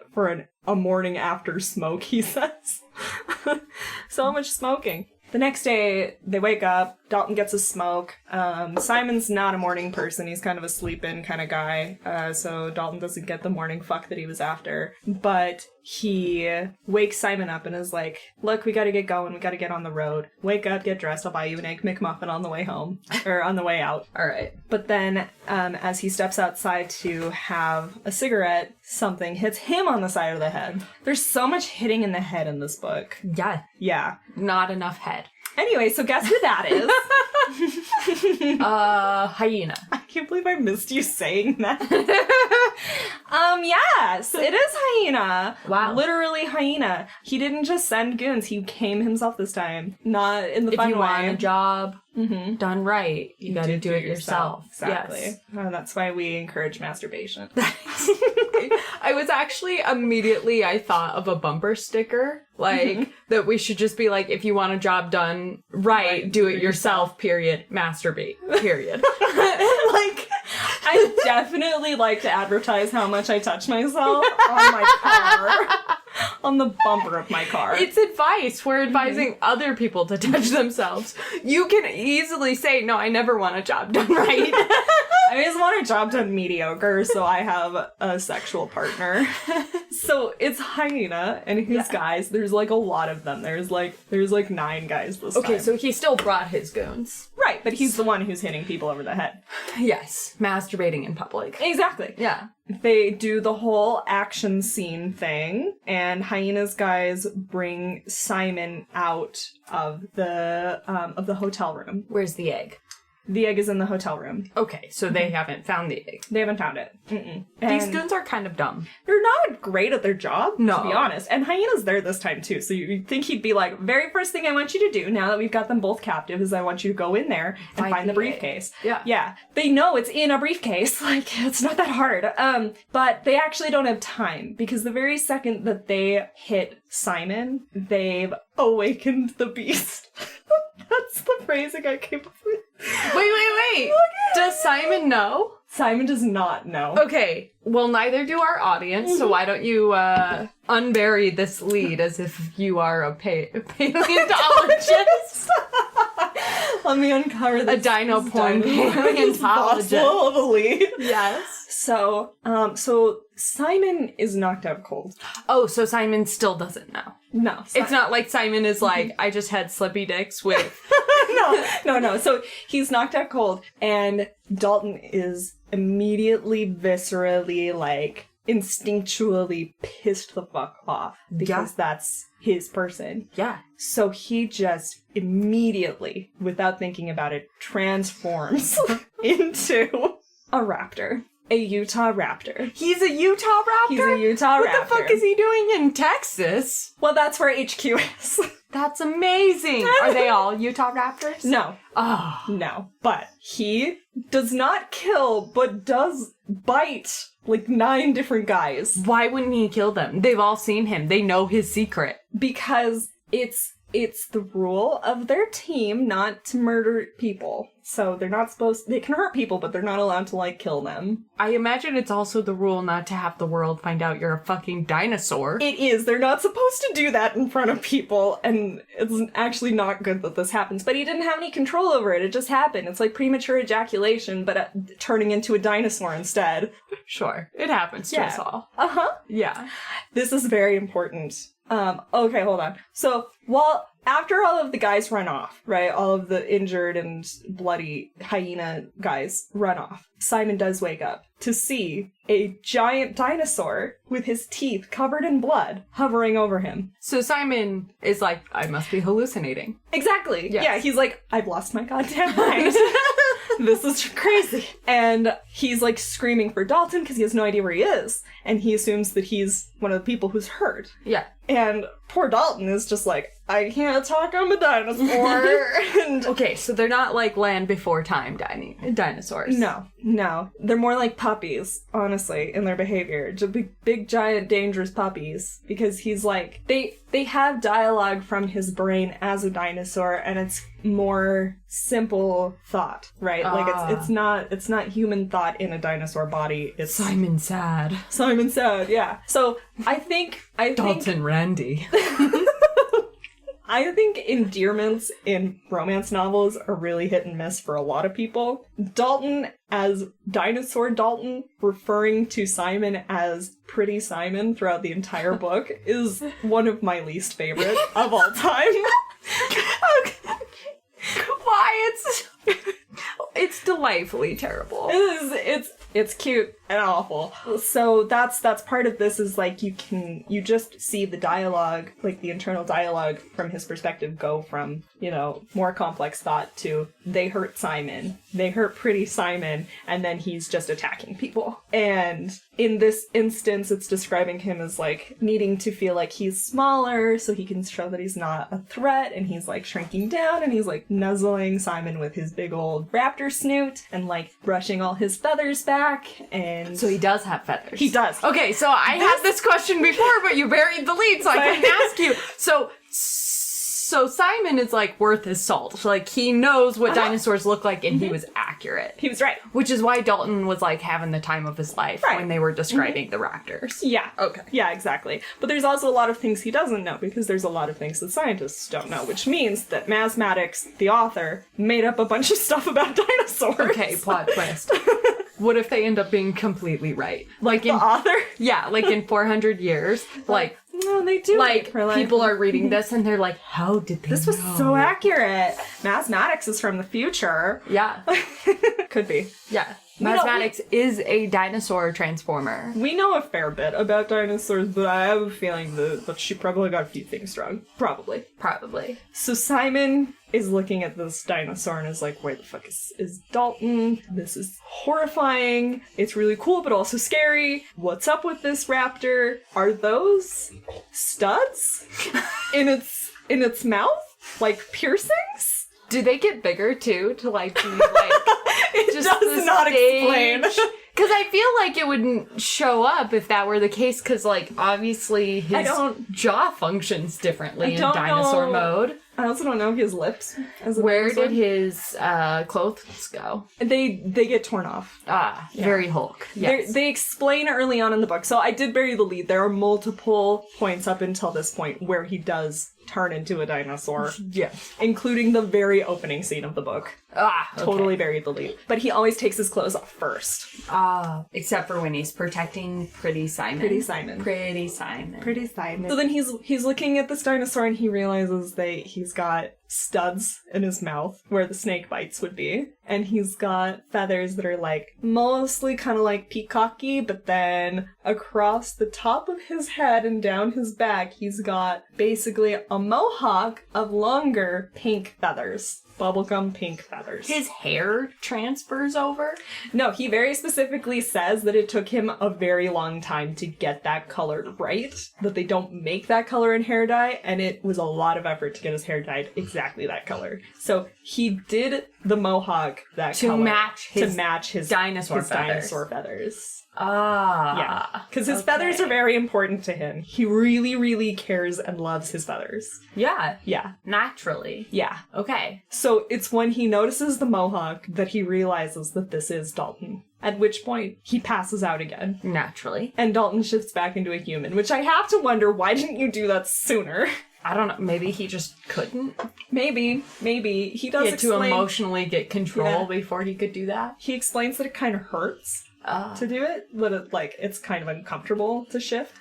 a morning after smoke, he says. So much smoking. The next day, they wake up, Dalton gets a smoke. Simon's not a morning person, he's kind of a sleep-in kind of guy, so Dalton doesn't get the morning fuck that he was after. But he wakes Simon up and is like, look, we gotta get going, we gotta get on the road. Wake up, get dressed, I'll buy you an Egg McMuffin on the way home, or on the way out. Alright. But then, as he steps outside to have a cigarette, something hits him on the side of the head. There's so much hitting in the head in this book. Yeah. Yeah. Not enough head. Anyway, so guess who that is? Hyena. I can't believe I missed you saying that. Yes, it is Hyena. Wow. Literally Hyena. He didn't just send goons, he came himself this time. Not in the If fun you way. want a job Mm-hmm. done right, you gotta do it yourself. Exactly. Yes. That's why we encourage masturbation. I was actually immediately, I thought of a bumper sticker, like, that we should just be like, if you want a job done right, do it yourself, period. Masturbate, period. Like, I definitely like to advertise how much I touch myself on my car. On the bumper of my car. It's advice. We're advising other people to touch themselves. You can easily say, no, I never want a job done right. I just want a job done mediocre, so I have a sexual partner. So it's Hyena and his guys. There's like a lot of them. There's like 9 guys this time. Okay, so he still brought his goons. Right, but he's the one who's hitting people over the head. Yes, masturbating in public. Exactly. Yeah. They do the whole action scene thing, and Hyena's guys bring Simon out of the hotel room. Where's the egg? The egg is in the hotel room. Okay, so they haven't found the egg. They haven't found it. Mm-mm. These And goons are kind of dumb. they're not great at their job, No. to be honest. And Hyena's there this time, too. So you'd think he'd be like, very first thing I want you to do, now that we've got them both captive, is I want you to go in there and find the briefcase. Yeah. Yeah. They know it's in a briefcase. Like, it's not that hard. But they actually don't have time, because the very second that they hit Simon, they've awakened the beast. That's the phrasing I came up with. Wait. Does Simon know? Simon does not know. Okay, well, neither do our audience, so why don't you unbury this lead as if you are a paleontologist? Let me uncover this. A dino porn paleontologist. Fossil of a lead. Yes. So Simon is knocked out cold. Oh, so Simon still doesn't know. No. It's not like Simon is like, I just had slippy dicks with... No. So he's knocked out cold, and Dalton is immediately, viscerally, like, instinctually pissed the fuck off because that's his person. Yeah. So he just immediately, without thinking about it, transforms into a raptor. A Utah raptor. He's a Utah raptor? He's a Utah raptor. What the fuck is he doing in Texas? Well, that's where HQ is. That's amazing. Are they all Utah raptors? No. Oh. No. But he does not kill, but does bite like 9 different guys. Why wouldn't he kill them? They've all seen him. They know his secret. Because it's the rule of their team not to murder people. So they're not they can hurt people, but they're not allowed to, like, kill them. I imagine it's also the rule not to have the world find out you're a fucking dinosaur. It is. They're not supposed to do that in front of people, and it's actually not good that this happens. But he didn't have any control over it. It just happened. It's like premature ejaculation, but turning into a dinosaur instead. Sure. It happens to us all. Uh-huh. Yeah. This is very important. Okay, hold on. So, after all of the guys run off, right, all of the injured and bloody hyena guys run off, Simon does wake up to see a giant dinosaur with his teeth covered in blood hovering over him. So Simon is like, I must be hallucinating. Exactly. Yes. Yeah, he's like, I've lost my goddamn mind. This is crazy. And he's like screaming for Dalton because he has no idea where he is. And he assumes that he's one of the people who's hurt. Yeah. And poor Dalton is just like, I can't talk, I'm a dinosaur. And okay, so they're not like Land Before Time dinosaurs. No. They're more like puppies, honestly, in their behavior. Just big, giant, dangerous puppies. Because he's like, they have dialogue from his brain as a dinosaur, and it's more simple thought, right? Like it's not human thought in a dinosaur body. It's Simon Sad. Simon Sad, yeah. So I think Dalton Randy. I think endearments in romance novels are really hit and miss for a lot of people. Dalton as Dinosaur Dalton, referring to Simon as Pretty Simon throughout the entire book, is one of my least favorite of all time. Okay. Why? It's delightfully terrible. It's cute and awful. So that's part of this is like you just see the dialogue, like the internal dialogue from his perspective go from, more complex thought to they hurt Simon, they hurt Pretty Simon, and then he's just attacking people. And in this instance, it's describing him as like needing to feel like he's smaller so he can show that he's not a threat, and he's like shrinking down and he's like nuzzling Simon with his big old raptor snoot and like brushing all his feathers back. And so he does have feathers. He does. Okay, so I had this question before, but you buried the lead, so I couldn't ask you. So Simon is like worth his salt. So, like, he knows what dinosaurs look like, and he was accurate. He was right. Which is why Dalton was like having the time of his life when they were describing the raptors. Yeah. Okay. Yeah, exactly. But there's also a lot of things he doesn't know, because there's a lot of things that scientists don't know, which means that Maz Maddox, the author, made up a bunch of stuff about dinosaurs. Okay, plot twist. What if they end up being completely right? Like the author? Yeah, like in 400 years, like... No, they do. Like, people are reading this and they're like, how did they This was so accurate. Maz Maddox is from the future. Yeah. Could be. Yeah. Maz Maddox is a dinosaur transformer. We know a fair bit about dinosaurs, but I have a feeling that she probably got a few things wrong. Probably. So Simon is looking at this dinosaur and is like, where the fuck is Dalton? This is horrifying. It's really cool, but also scary. What's up with this raptor? Are those studs in its mouth? Like piercings? Do they get bigger too to like be like it just does not explain. Because I feel like it wouldn't show up if that were the case, because like obviously his jaw functions differently in dinosaur mode. I also don't know if he has lips. Where did his clothes go? They get torn off. Very Hulk. Yes. They explain early on in the book. So I did bury the lead. There are multiple points up until this point where he does turn into a dinosaur. Yes. Including the very opening scene of the book. Totally buried the lead. But he always takes his clothes off first. Except for when he's protecting Pretty Simon. Pretty Simon. So then he's looking at this dinosaur and he realizes that he's got studs in his mouth where the snake bites would be. And he's got feathers that are like mostly kind of like peacocky, but then across the top of his head and down his back, he's got basically a mohawk of longer pink feathers. Bubblegum pink feathers. His hair transfers over? No, he very specifically says that it took him a very long time to get that colored right, that they don't make that color in hair dye, and it was a lot of effort to get his hair dyed exactly that color. So he did the mohawk that to color match his dinosaur feathers. Ah. Yeah. Because his feathers are very important to him. He really, really cares and loves his feathers. Yeah. Yeah. Naturally. Yeah. Okay. So it's when he notices the mohawk that he realizes that this is Dalton. At which point, he passes out again. Naturally. And Dalton shifts back into a human, which I have to wonder, why didn't you do that sooner? I don't know. Maybe he just couldn't. Maybe. He does He had explain... to emotionally get control before he could do that. He explains that it kind of hurts to do it, but it's kind of uncomfortable to shift,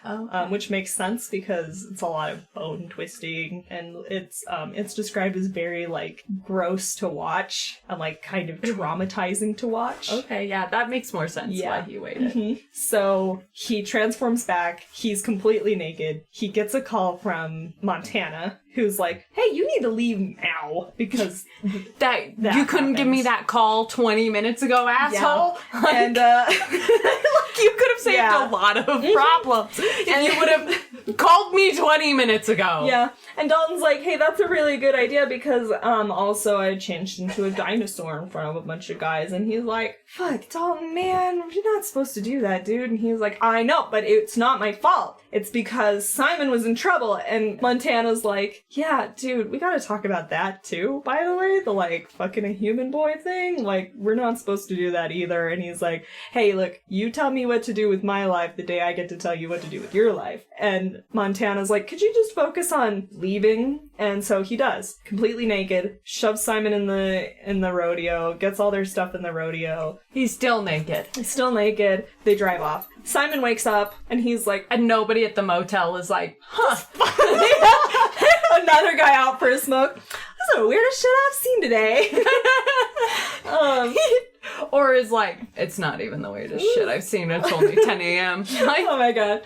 which makes sense because it's a lot of bone twisting, and it's described as very like gross to watch and like kind of traumatizing to watch. Okay, yeah, that makes more sense why he waited. Mm-hmm. So he transforms back. He's completely naked. He gets a call from Montana, who's like, hey, you need to leave now because that you couldn't give me that call 20 minutes ago, asshole. Yeah. And you could have saved a lot of problems if you would have called me 20 minutes ago. Yeah. And Dalton's like, hey, that's a really good idea because also I changed into a dinosaur in front of a bunch of guys. And he's like, fuck, Dalton, man, you're not supposed to do that, dude. And he's like, I know, but it's not my fault. It's because Simon was in trouble. And Montana's like, yeah, dude, we gotta talk about that too, by the way. The, like, fucking a human boy thing. Like, we're not supposed to do that either. And he's like, hey, look, you tell me what to do with my life the day I get to tell you what to do with your life. And Montana's like, could you just focus on leaving? And so he does, completely naked, shoves Simon in the rodeo, gets all their stuff in the rodeo. He's still naked. He's still naked. They drive off. Simon wakes up and he's like, and nobody at the motel is like, huh. Another guy out for a smoke. This is the weirdest shit I've seen today. Or is like, it's not even the weirdest shit I've seen. It's only 10 a.m. Like, oh my god.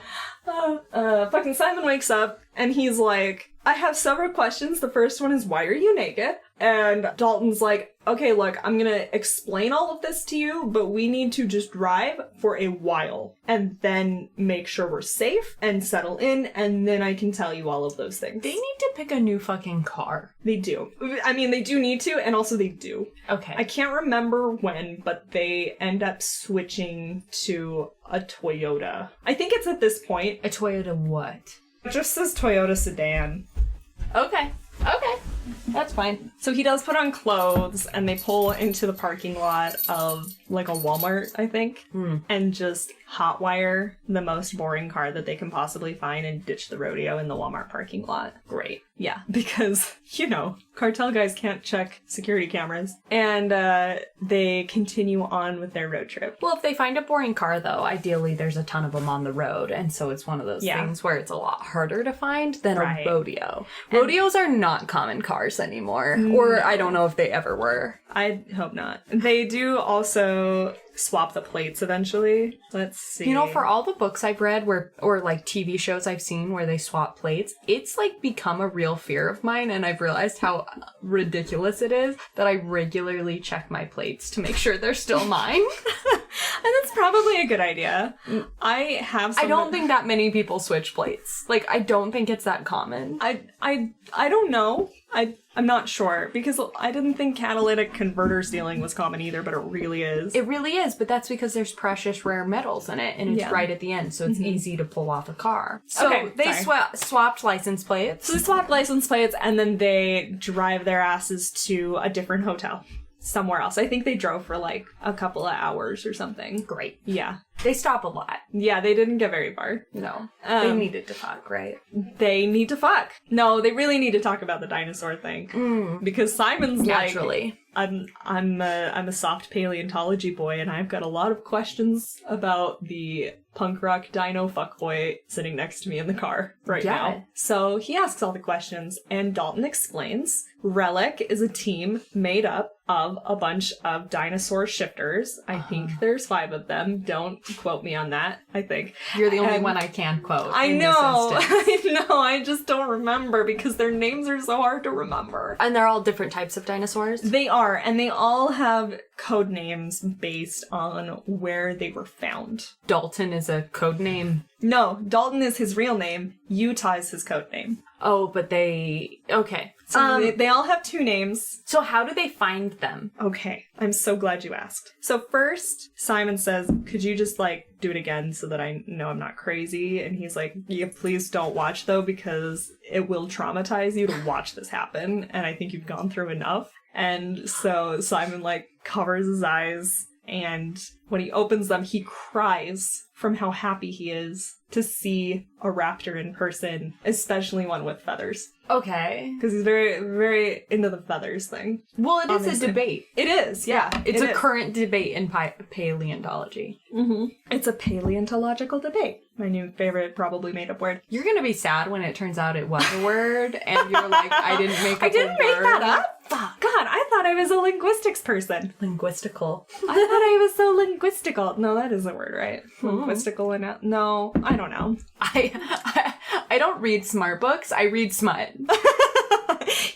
Fucking Simon wakes up and he's like, I have several questions. The first one is, why are you naked? And Dalton's like, okay, look, I'm gonna explain all of this to you, but we need to just drive for a while and then make sure we're safe and settle in, and then I can tell you all of those things. They need to pick a new fucking car. They do. I mean, they do need to, and also they do. Okay. I can't remember when, but they end up switching to a Toyota. I think it's at this point. A Toyota what? It just says Toyota sedan. Okay. That's fine. So he does put on clothes, and they pull into the parking lot of, like, a Walmart, I think, and just hotwire the most boring car that they can possibly find and ditch the rodeo in the Walmart parking lot. Great. Yeah, because, you know, cartel guys can't check security cameras. And they continue on with their road trip. Well, if they find a boring car, though, ideally there's a ton of them on the road, and so it's one of those things where it's a lot harder to find than a rodeo. Rodeos are not common cars anymore, or I don't know if they ever were. I hope not. They do also swap the plates eventually. Let's see. You know, for all the books I've read or like TV shows I've seen where they swap plates, it's like become a real fear of mine, and I've realized how ridiculous it is that I regularly check my plates to make sure they're still mine. And that's probably a good idea. I don't think that many people switch plates. Like, I don't think it's that common. I don't know. I'm not sure, because I didn't think catalytic converter stealing was common either, but it really is. It really is, but that's because there's precious rare metals in it, and it's right at the end, so it's easy to pull off a car. So they swapped license plates. So they swapped license plates, and then they drive their asses to a different hotel. Somewhere else. I think they drove for like a couple of hours or something. Great. Yeah. They stop a lot. Yeah, they didn't get very far. No. They needed to fuck, right? They need to fuck. No, they really need to talk about the dinosaur thing. Because Simon's naturally. I'm a soft paleontology boy, and I've got a lot of questions about the punk rock dino fuckboy sitting next to me in the car right Yeah. now. So he asks all the questions, and Dalton explains Relic is a team made up of a bunch of dinosaur shifters. I think there's 5 of them. Don't quote me on that, I think. You're the only one I can quote. I in know. This instance. I know. I just don't remember because their names are so hard to remember. And they're all different types of dinosaurs? They are, and they all have code names based on where they were found. Dalton is a code name. No, Dalton is his real name. Utah is his code name. Oh, but they... Okay. So they all have 2 names. So how do they find them? Okay, I'm so glad you asked. So first, Simon says, could you just, like, do it again so that I know I'm not crazy? And he's like, yeah, please don't watch, though, because it will traumatize you to watch this happen, and I think you've gone through enough. And so Simon, like, covers his eyes, and when he opens them, he cries from how happy he is to see a raptor in person, especially one with feathers. Okay. Because he's very, very into the feathers thing. Well, it is Obviously. a debate. It is, yeah. It's it a is. current debate in paleontology. Mm-hmm. It's a paleontological debate. My new favorite, probably made-up word. You're gonna be sad when it turns out it was a word, and you're like, I didn't make up I didn't a make word. that up. Fuck. God, I thought I was a linguistics person. Linguistical. I thought I was so linguistical. No, that is a word, right? Linguistical and no, I don't know. I don't read smart books. I read smut.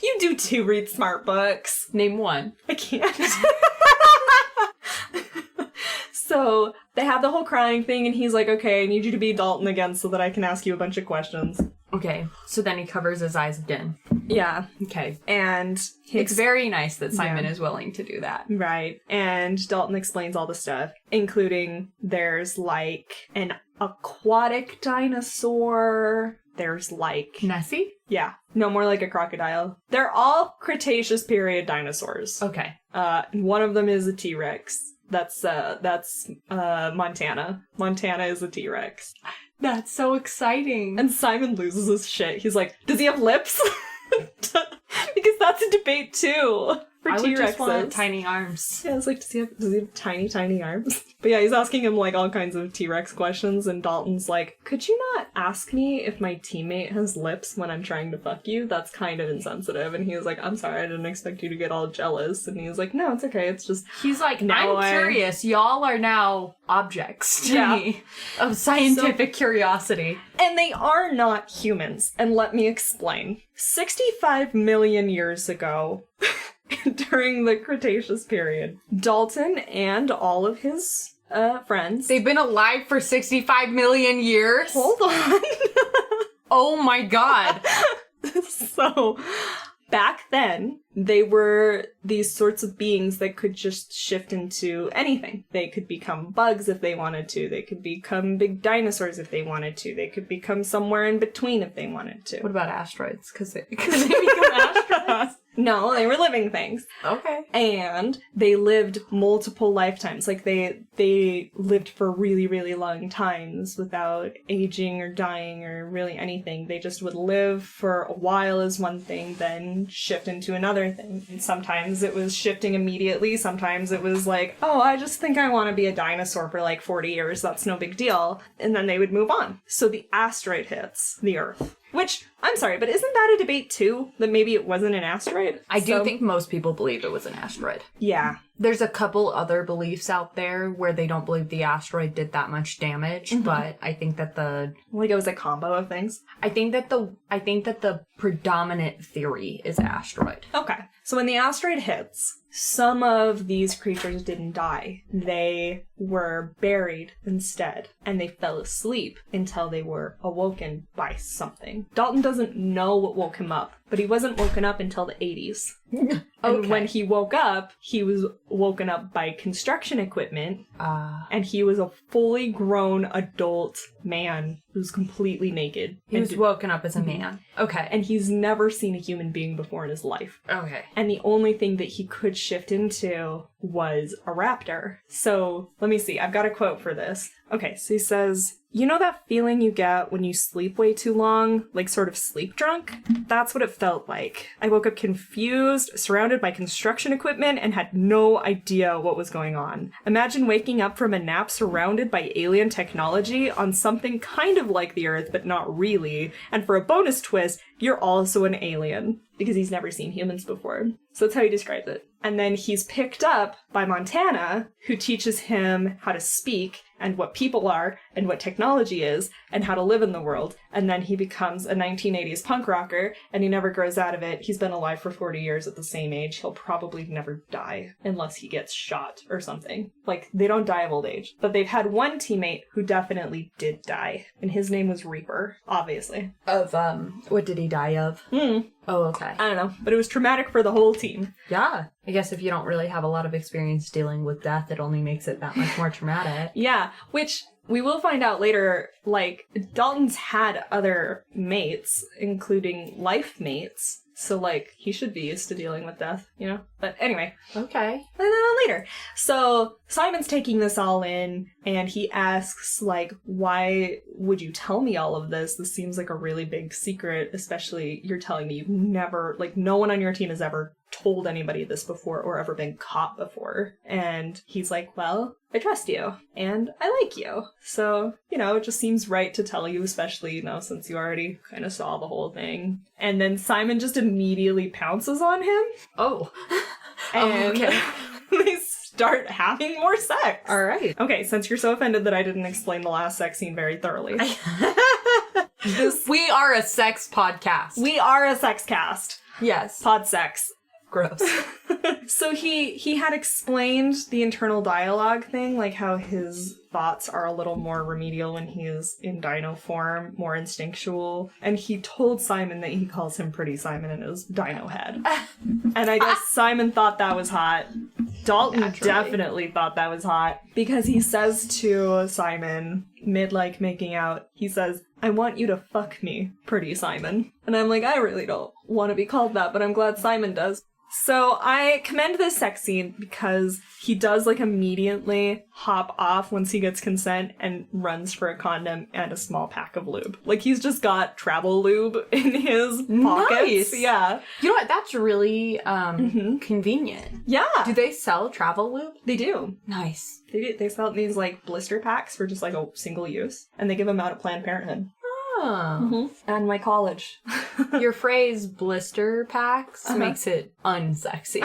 You do too. Read smart books. Name one. I can't. So they have the whole crying thing, and he's like, okay, I need you to be Dalton again so that I can ask you a bunch of questions. Okay, so then he covers his eyes again. Yeah. Okay. And It's very nice that Simon is willing to do that. Right. And Dalton explains all the stuff, including there's like an aquatic dinosaur. There's like... Nessie? Yeah. No, more like a crocodile. They're all Cretaceous period dinosaurs. Okay. One of them is a T-Rex. That's Montana. Montana is a T-Rex. That's so exciting. And Simon loses his shit. He's like, does he have lips? Because that's a debate too. For I would T-Rexes. just want tiny arms. Yeah, it's like, does he have tiny, tiny arms? But yeah, he's asking him like all kinds of T-Rex questions, and Dalton's like, could you not ask me if my teammate has lips when I'm trying to fuck you? That's kind of insensitive. And he was like, I'm sorry, I didn't expect you to get all jealous. And he was like, no, it's okay, it's just... He's like, Now I'm curious. Y'all are now objects to Yeah. me of scientific curiosity. And they are not humans. And let me explain. 65 million years ago... during the Cretaceous period, Dalton and all of his friends... They've been alive for 65 million years? Hold on. Oh my god. So, back then, they were these sorts of beings that could just shift into anything. They could become bugs if they wanted to. They could become big dinosaurs if they wanted to. They could become somewhere in between if they wanted to. What about asteroids? Because they become asteroids. No, they were living things. Okay. And they lived multiple lifetimes. Like, they lived for really, really long times without aging or dying or really anything. They just would live for a while as one thing, then shift into another thing. And sometimes it was shifting immediately. Sometimes it was like, oh, I just think I want to be a dinosaur for like 40 years. That's no big deal. And then they would move on. So the asteroid hits the Earth. Which, I'm sorry, but isn't that a debate too? That maybe it wasn't an asteroid? I do think most people believe it was an asteroid. Yeah. There's a couple other beliefs out there where they don't believe the asteroid did that much damage, but I think that Like it was a combo of things? I think that the predominant theory is asteroid. Okay. So when the asteroid hits, some of these creatures didn't die. They were buried instead, and they fell asleep until they were awoken by something. Dalton doesn't know what woke him up, but he wasn't woken up until the 80s. And when he woke up, he was woken up by construction equipment, and he was a fully grown adult man who was completely naked. He was woken up as a man. Okay. And he's never seen a human being before in his life. Okay. And the only thing that he could shift into was a raptor. So, let me see. I've got a quote for this. Okay, so he says, You know that feeling you get when you sleep way too long, like sort of sleep drunk? That's what it felt like. I woke up confused, surrounded by construction equipment, and had no idea what was going on. Imagine waking up from a nap surrounded by alien technology on something kind of like the Earth, but not really. And for a bonus twist, you're also an alien, because he's never seen humans before. So that's how he describes it. And then he's picked up by Montana, who teaches him how to speak and what people are and what technology is and how to live in the world. And then he becomes a 1980s punk rocker, and he never grows out of it. He's been alive for 40 years at the same age. He'll probably never die unless he gets shot or something. Like, they don't die of old age. But they've had one teammate who definitely did die, and his name was Reaper, obviously. Of, what did he die of? Oh, okay. I don't know, but it was traumatic for the whole team. Yeah. I guess if you don't really have a lot of experience dealing with death, it only makes it that much more traumatic. Yeah, which we will find out later, like, Dalton's had other mates, including life mates. So, like, he should be used to dealing with death, you know? But anyway. Okay. And then on later. So, Simon's taking this all in, and he asks, like, why would you tell me all of this? This seems like a really big secret, especially you're telling me you've never, like, no one on your team has ever told anybody this before or ever been caught before. And he's like, well, I trust you and I like you. So, you know, it just seems right to tell you, especially, you know, since you already kind of saw the whole thing. And then Simon just immediately pounces on him. Oh. And okay. they start having more sex. All right. Okay, since you're so offended that I didn't explain the last sex scene very thoroughly. We are a sex podcast. We are a sex cast. Yes. Pod sex. Gross. So he had explained the internal dialogue thing, like how his thoughts are a little more remedial when he is in dino form, more instinctual. And he told Simon that he calls him Pretty Simon in his dino head. And I guess Simon thought that was hot. Dalton definitely thought that was hot, because he says to Simon, mid, like, making out, he says, I want you to fuck me, Pretty Simon. And I'm like, I really don't want to be called that, but I'm glad Simon does. So I commend this sex scene because he does, like, immediately hop off once he gets consent and runs for a condom and a small pack of lube. Like, he's just got travel lube in his pockets. Nice. Yeah. You know what? That's really convenient. Yeah. Do they sell travel lube? They do. Nice. They do. They sell these, like, blister packs for just, like, a single use. And they give them out at Planned Parenthood. Oh. And my college. Your phrase blister packs makes it unsexy.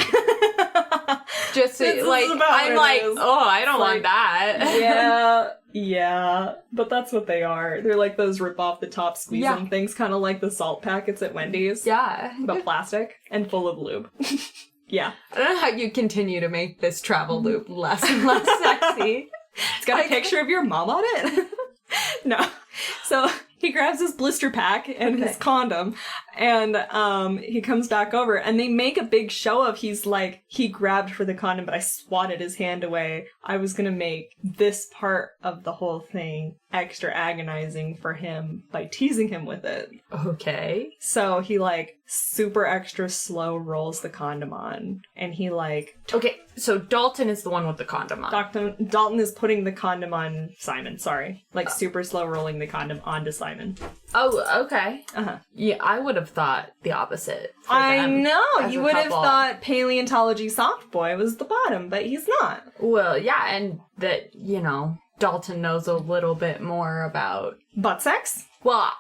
Just like, I'm like, oh, I don't want that. Yeah. But that's what they are. They're like those rip off the top squeezing things, kind of like the salt packets at Wendy's. Yeah. But plastic and full of lube. Yeah. I don't know how you continue to make this travel lube less and less sexy. It's got a picture of your mom on it. No. So he grabs his blister pack and his condom, and he comes back over, and they make a big show of, he's like, he grabbed for the condom, but I swatted his hand away. I was gonna make this part of the whole thing extra agonizing for him by teasing him with it. Okay. So he, like, super extra slow rolls the condom on, and he, like... Okay, so Dalton is the one with the condom on. Dalton is putting the condom on Simon, sorry. Like, super slow rolling the condom onto Simon. Oh, okay. Uh-huh. Yeah, I would have thought the opposite. I know! You would have thought Paleontology Soft Boy was the bottom, but he's not. Well, yeah, and that, you know, Dalton knows a little bit more about... Butt sex? Well,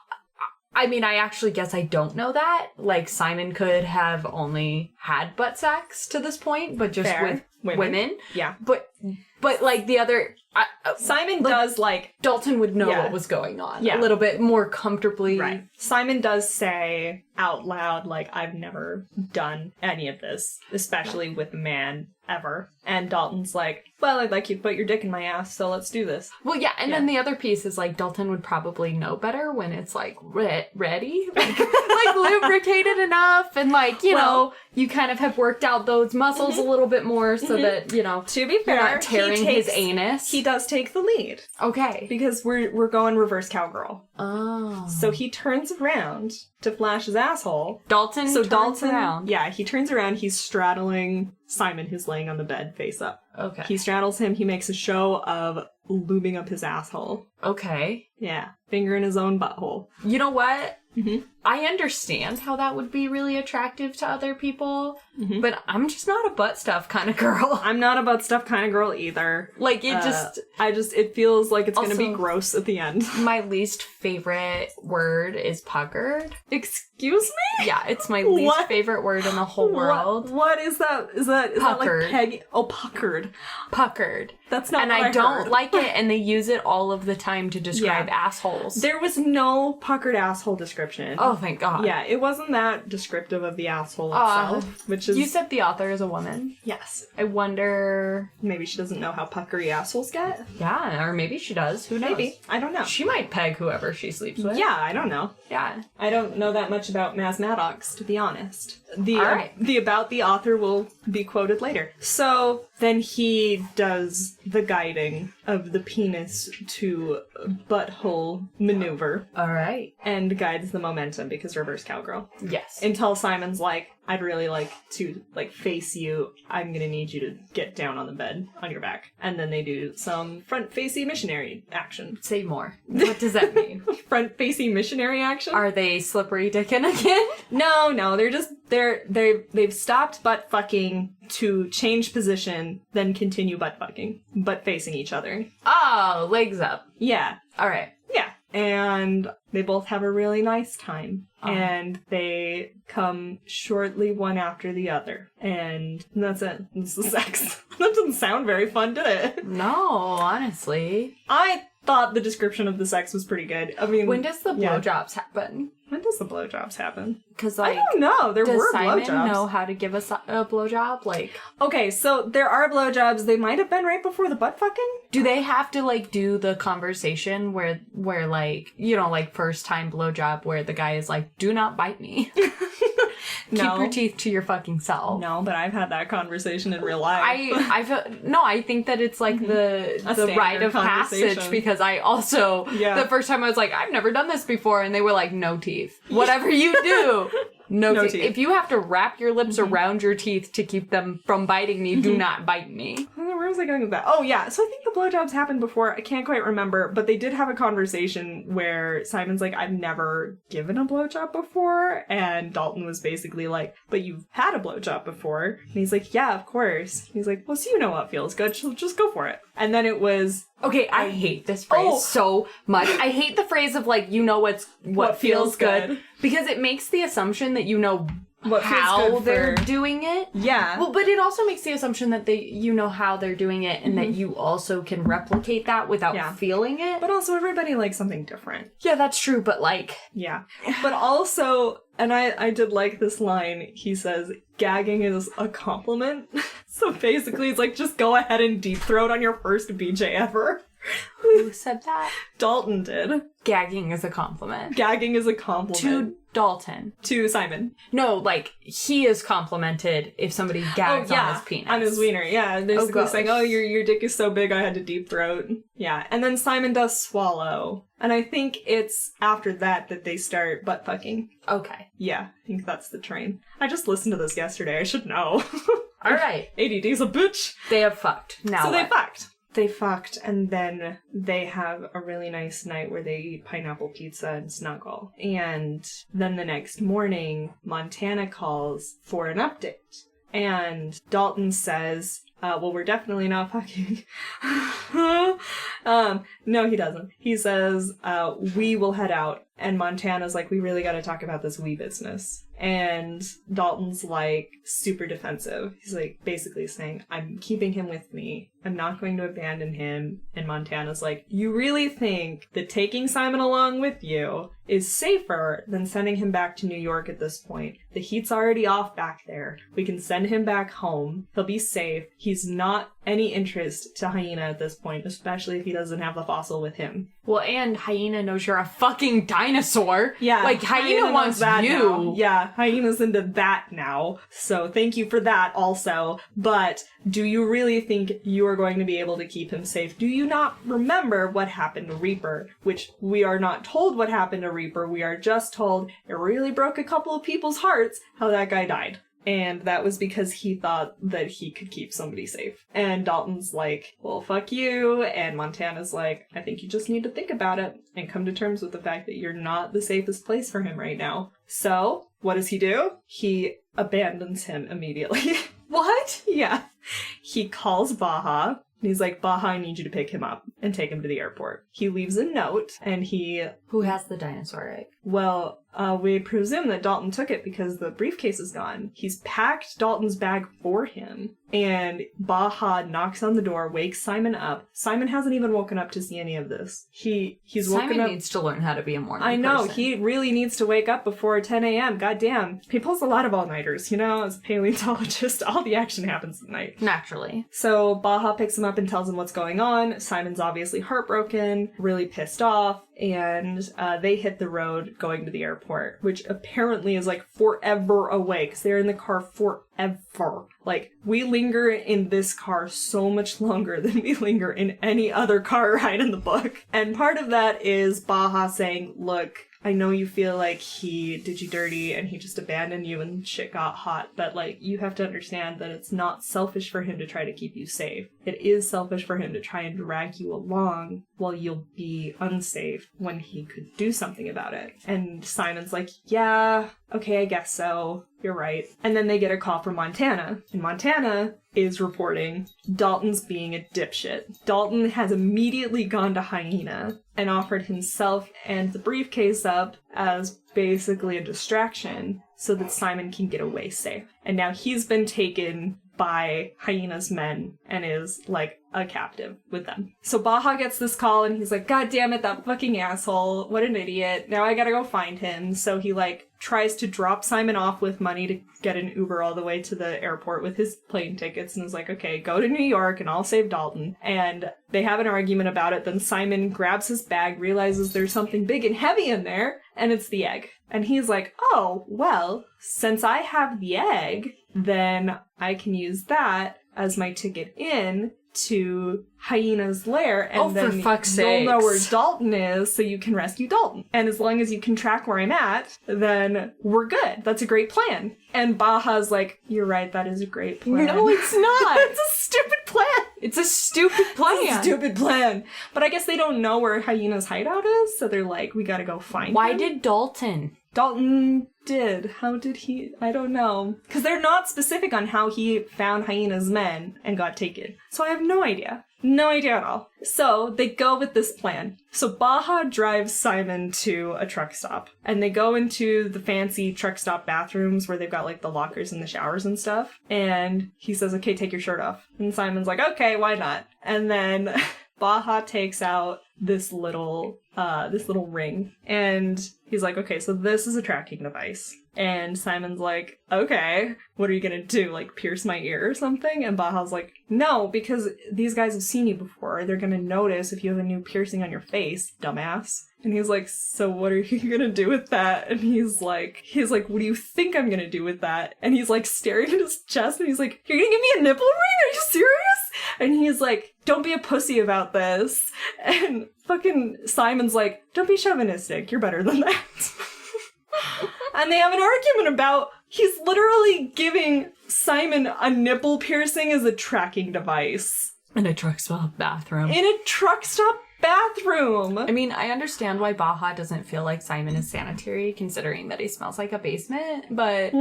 I mean, I actually guess I don't know that. Like, Simon could have only had butt sex to this point, but just with women. Yeah. But like, the other... Simon does, like... Dalton would know what was going on a little bit more comfortably. Right. Simon does say out loud, like, I've never done any of this, especially with a man, ever. And Dalton's like, well, I'd like you to put your dick in my ass, so let's do this. Well, yeah, and then the other piece is, like, Dalton would probably know better when it's, like, ready? Like, lubricated enough, and, like, you know, you kind of have worked out those muscles a little bit more so that, you know, to be fair, you're not tearing his anus. He does take the lead. Okay. Because we're going reverse cowgirl. Oh. So he turns around to flash his asshole. Dalton turns around. Yeah, he turns around. He's straddling Simon, who's laying on the bed face up. Okay. He straddles him. He makes a show of lubing up his asshole. Okay. Yeah. Finger in his own butthole. You know what? Mm-hmm. I understand how that would be really attractive to other people, Mm-hmm. but I'm just not a butt stuff kind of girl. I'm not a butt stuff kind of girl either. Like, it it feels like it's gonna be Also- gross at the end. my least favorite word is puckered. Excuse me? Yeah, it's my least What? favorite word in the whole world. What is that? Is that Puckered. like Peggy? Oh, puckered. Puckered. That's not And what I don't heard. like it, and they use it all of the time to describe assholes. There was no puckered asshole description. Oh, thank God. Yeah, it wasn't that descriptive of the asshole Uh, itself, which is... You said the author is a woman. Yes. I wonder... Maybe she doesn't know how puckery assholes get? Yeah, or maybe she does. Who knows? Maybe. I don't know. She might peg whoever she sleeps with. Yeah, I don't know. Yeah. I don't know that much about Maz Maddox, to be honest. The All right. the about the author will be quoted later. So then he does the guiding of the penis to butthole maneuver All right. and guides the momentum because reverse cowgirl. Yes. Until Simon's like, I'd really like to face you. I'm gonna need you to get down on the bed on your back. And then they do some front-facey missionary action. Say more. What does that mean? Front-facey missionary action? Are they slippery dickin' again? No, they've stopped butt fucking to change position, then continue butt fucking, but facing each other. Oh, legs up. Yeah, All right. yeah. And they both have a really nice time. And they come shortly one after the other. And that's it. That's the sex. That doesn't sound very fun, did it? No, honestly. I thought the description of the sex was pretty good. I mean... When does the yeah. blowjobs happen? When does the blowjobs happen? Because, I don't know. There does were Simon blowjobs. know how to give us a blowjob? Like, Okay, so there are blowjobs. They might have been right before the butt fucking. do they have to, like, do the conversation where like, you know, like, first time blowjob where the guy is like, do not bite me. No. Keep your teeth to your fucking self. No, but I've had that conversation in real life. I think that it's like the standard rite of passage conversation. because I also, Yeah. the first time I was like, I've never done this before. And they were like, no teeth. Whatever you do. No No teeth. teeth. If you have to wrap your lips around your teeth to keep them from biting me, do not bite me. Where was I going with that? Oh, yeah. So I think the blowjobs happened before. I can't quite remember, but they did have a conversation where Simon's like, I've never given a blowjob before. And Dalton was basically like, but you've had a blowjob before. And he's like, yeah, of course. He's like, well, so you know what feels good. So just go for it. And then it was... Okay, I hate this phrase so much. I hate the phrase of like, you know what feels good. Because it makes the assumption that you know What feels how good they're for- doing it. Yeah. Well, but it also makes the assumption that you know how they're doing it and that you also can replicate that without Yeah. feeling it. But also everybody likes something different. Yeah, that's true, but like... Yeah. But also, and I did like this line, he says, gagging is a compliment. So basically it's like, just go ahead and deep throat on your first BJ ever. Who said that? Dalton did. Gagging is a compliment. Gagging is a compliment. To Dalton. To Simon. No, like, he is complimented if somebody gags on his penis. On his wiener, yeah. Basically gross. saying, oh, your dick is so big I had to deep throat. Yeah. And then Simon does swallow. And I think it's after that they start butt fucking. Okay. Yeah, I think that's the train. I just listened to this yesterday. I should know. All right. ADD's a bitch. They have fucked. Now So they what? fucked. They fucked, and then they have a really nice night where they eat pineapple pizza and snuggle. And then the next morning, Montana calls for an update. And Dalton says, well, we're definitely not fucking. No, he doesn't. He says, we will head out. And Montana's like, we really gotta talk about this wee business. And Dalton's like, super defensive. He's like, basically saying, I'm keeping him with me. I'm not going to abandon him. And Montana's like, you really think that taking Simon along with you is safer than sending him back to New York at this point? The heat's already off back there. We can send him back home. He'll be safe. He's not any interest to Hyena at this point, especially if he doesn't have the fossil with him. Well, and Hyena knows you're a fucking dinosaur. Yeah. Like, Hyena wants knows that you. now. Yeah, Hyena's into that now. So thank you for that also. But do you really think you are going to be able to keep him safe? Do you not remember what happened to Reaper? Which we are not told what happened to Reaper. We are just told it really broke a couple of people's hearts how that guy died. And that was because he thought that he could keep somebody safe. And Dalton's like, well, fuck you. And Montana's like, I think you just need to think about it and come to terms with the fact that you're not the safest place for him right now. So, what does he do? He abandons him immediately. What? Yeah. He calls Baja. And he's like, Baja, I need you to pick him up and take him to the airport. He leaves a note, and Who has the dinosaur egg? Well, we presume that Dalton took it because the briefcase is gone. He's packed Dalton's bag for him, and Baja knocks on the door, wakes Simon up. Simon hasn't even woken up to see any of this. He's woken up. Simon needs to learn how to be a morning I know, person. he really needs to wake up before 10 a.m. Goddamn. He pulls a lot of all-nighters, you know? As a paleontologist, all the action happens at night. Naturally. So Baja picks him up and tells him what's going on. Simon's obviously heartbroken, really pissed off, and they hit the road going to the airport, which apparently is like forever away because they're in the car forever. Like, we linger in this car so much longer than we linger in any other car ride in the book. And part of that is Baja saying, look, I know you feel like he did you dirty and he just abandoned you and shit got hot, but like, you have to understand that it's not selfish for him to try to keep you safe. It is selfish for him to try and drag you along while you'll be unsafe when he could do something about it. And Simon's like, yeah, okay, I guess so. You're right. And then they get a call from Montana. And Montana is reporting Dalton's being a dipshit. Dalton has immediately gone to Hyena and offered himself and the briefcase up as basically a distraction so that Simon can get away safe. And now he's been taken by Hyena's men and is like a captive with them. So Baja gets this call and he's like, God damn it, that fucking asshole. What an idiot. Now I gotta go find him. So he like tries to drop Simon off with money to get an Uber all the way to the airport with his plane tickets and is like, okay, go to New York and I'll save Dalton. And they have an argument about it. Then Simon grabs his bag, realizes there's something big and heavy in there, and it's the egg. And he's like, oh, well, since I have the egg, then I can use that as my ticket in to Hyena's lair, and then for fuck's you'll know where sakes. Dalton is so you can rescue Dalton. And as long as you can track where I'm at, then we're good. That's a great plan. And Baja's like, you're right, that is a great plan. No, it's not. It's a stupid plan. It's a stupid plan. It's a stupid plan. But I guess they don't know where Hyena's hideout is, so they're like, we gotta go find Why him. did Dalton? Dalton did. How did he? I don't know. Because they're not specific on how he found Hyena's men and got taken. So I have no idea. No idea at all. So they go with this plan. So Baja drives Simon to a truck stop. And they go into the fancy truck stop bathrooms where they've got like the lockers and the showers and stuff. And he says, okay, take your shirt off. And Simon's like, okay, why not? And then Baja takes out this little ring, and he's like, okay, so this is a tracking device. And Simon's like, okay, what are you gonna do, like pierce my ear or something? And Baja's like, no, because these guys have seen you before. They're gonna notice if you have a new piercing on your face, dumbass. And he's like, so what are you gonna do with that? And he's like, what do you think I'm gonna do with that? And he's like staring at his chest, and he's like, you're gonna give me a nipple ring? Are you serious? And he's like, don't be a pussy about this. And fucking Simon's like, don't be chauvinistic. You're better than that. And they have an argument about, he's literally giving Simon a nipple piercing as a tracking device. In a truck stop bathroom. In a truck stop bathroom. I mean, I understand why Baja doesn't feel like Simon is sanitary, considering that he smells like a basement, but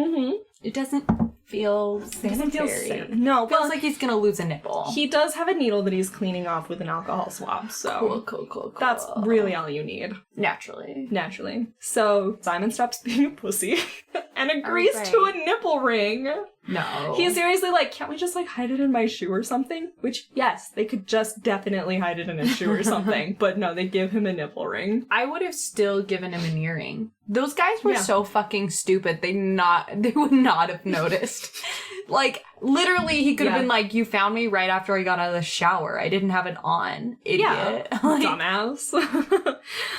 it doesn't feel sanitary. No, It feels like he's gonna lose a nipple. he does have a needle that he's cleaning off with an alcohol swab, so Cool. that's really all you need. Naturally. So Simon stops being a pussy and agrees to a nipple ring. No. He's seriously like, can't we just like hide it in my shoe or something? Which, yes, they could just definitely hide it in his shoe or something. But no, they give him a nipple ring. I would have still given him an earring. Those guys were so fucking stupid. They would not have noticed. Like, literally, he could have been like, you found me right after I got out of the shower. I didn't have it on. Idiot. Yeah, Like, dumbass.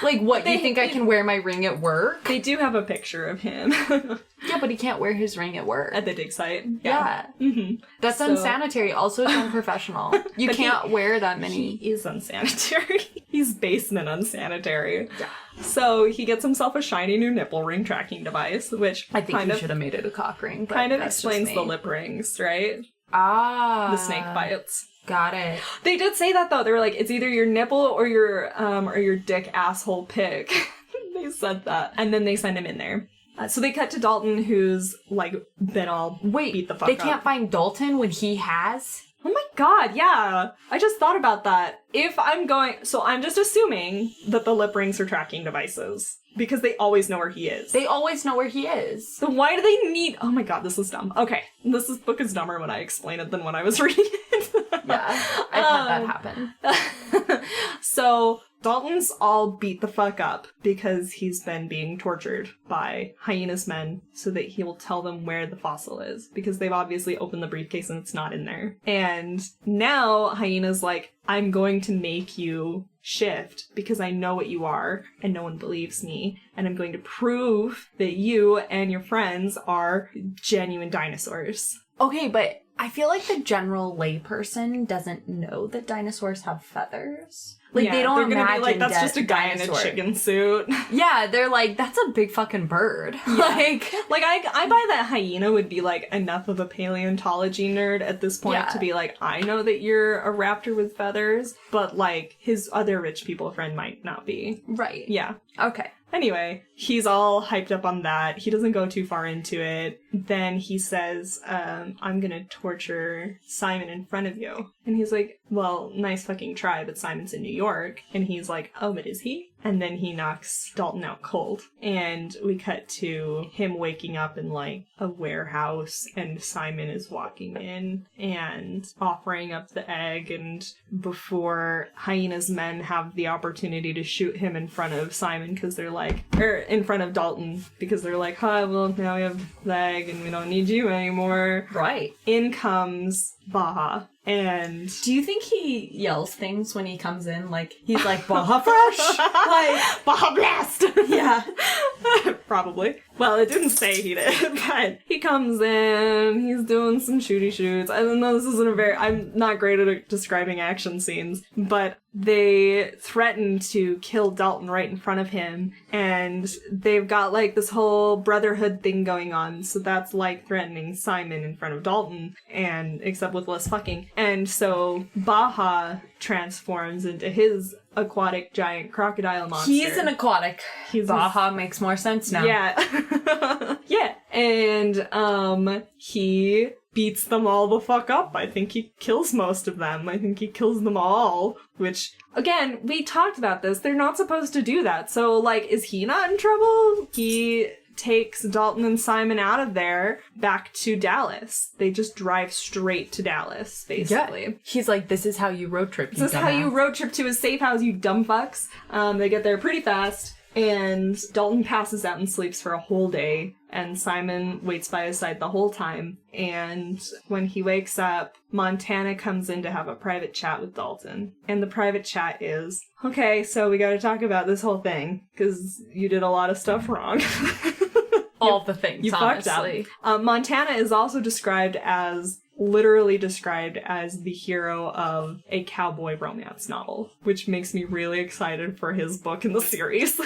like, what, you think I can wear my ring at work? They do have a picture of him. Yeah, but he can't wear his ring at work. At the dig site. Yeah. Mm-hmm. That's unsanitary. Also, it's unprofessional. You can't wear that many. He is unsanitary. He's basement unsanitary. Yeah. So he gets himself a shiny new nipple ring tracking device, which I think you should have made it a cock ring. But kind of that's explains just the me. lip rings, right? Ah. The snake bites. Got it. They did say that though. They were like, it's either your nipple or your dick asshole pick. They said that, and then they send him in there. So they cut to Dalton, who's like been all beat the fuck up. They can't find Dalton when he has. Oh my god, yeah. I just thought about that. So I'm just assuming that the lip rings are tracking devices because they always know where he is. They always know where he is. So why do they need? Oh my god, this is dumb. Okay, book is dumber when I explain it than when I was reading it. Yeah, I've had that happen. So Dalton's all beat the fuck up because he's been being tortured by Hyena's men so that he will tell them where the fossil is, because they've obviously opened the briefcase and it's not in there. And now Hyena's like, I'm going to make you shift because I know what you are and no one believes me, and I'm going to prove that you and your friends are genuine dinosaurs. Okay, but I feel like the general layperson doesn't know that dinosaurs have feathers. Like, they don't they're gonna imagine be like, that's just a guy in a chicken suit. Yeah, they're like, that's a big fucking bird. Yeah. Like I buy that Hyena would be like enough of a paleontology nerd at this point to be like, I know that you're a raptor with feathers, but like his other rich people friend might not be. Right. Yeah. Okay. Anyway, he's all hyped up on that. He doesn't go too far into it. Then he says, I'm gonna torture Simon in front of you. And he's like, well, nice fucking try, but Simon's in New York. And he's like, oh, but is he? And then he knocks Dalton out cold. And we cut to him waking up in, like, a warehouse, and Simon is walking in and offering up the egg, and before Hyena's men have the opportunity to shoot him in front of Simon, because they're like, or in front of Dalton, because they're like, hi, well, now we have the egg, and we don't need you anymore. Right. In comes Baja. And do you think he yells things when he comes in? Like, he's like, Baja Fresh! Like, Baja Blast! Yeah. Probably. Well, it didn't say he did, but he comes in, he's doing some shooty shoots. I don't know, this isn't I'm not great at describing action scenes, but they threaten to kill Dalton right in front of him, and they've got, like, this whole brotherhood thing going on, so that's like threatening Simon in front of Dalton, and except with less fucking. And so Baja transforms into his aquatic giant crocodile monster. He's an aquatic. Baja makes more sense now. Yeah. Yeah. And he beats them all the fuck up. I think he kills most of them. I think he kills them all, which, again, we talked about this. They're not supposed to do that. So, like, is he not in trouble? He takes Dalton and Simon out of there back to Dallas. They just drive straight to Dallas, basically. Yeah. He's like, this is how you road trip, you This is how you road trip to a safe house, you dumb fucks. They get there pretty fast, and Dalton passes out and sleeps for a whole day, and Simon waits by his side the whole time. And when he wakes up, Montana comes in to have a private chat with Dalton. And the private chat is, okay, so we gotta talk about this whole thing, because you did a lot of stuff wrong. All the things, honestly. Fucked up. Montana is also literally described as the hero of a cowboy romance novel, which makes me really excited for his book in the series.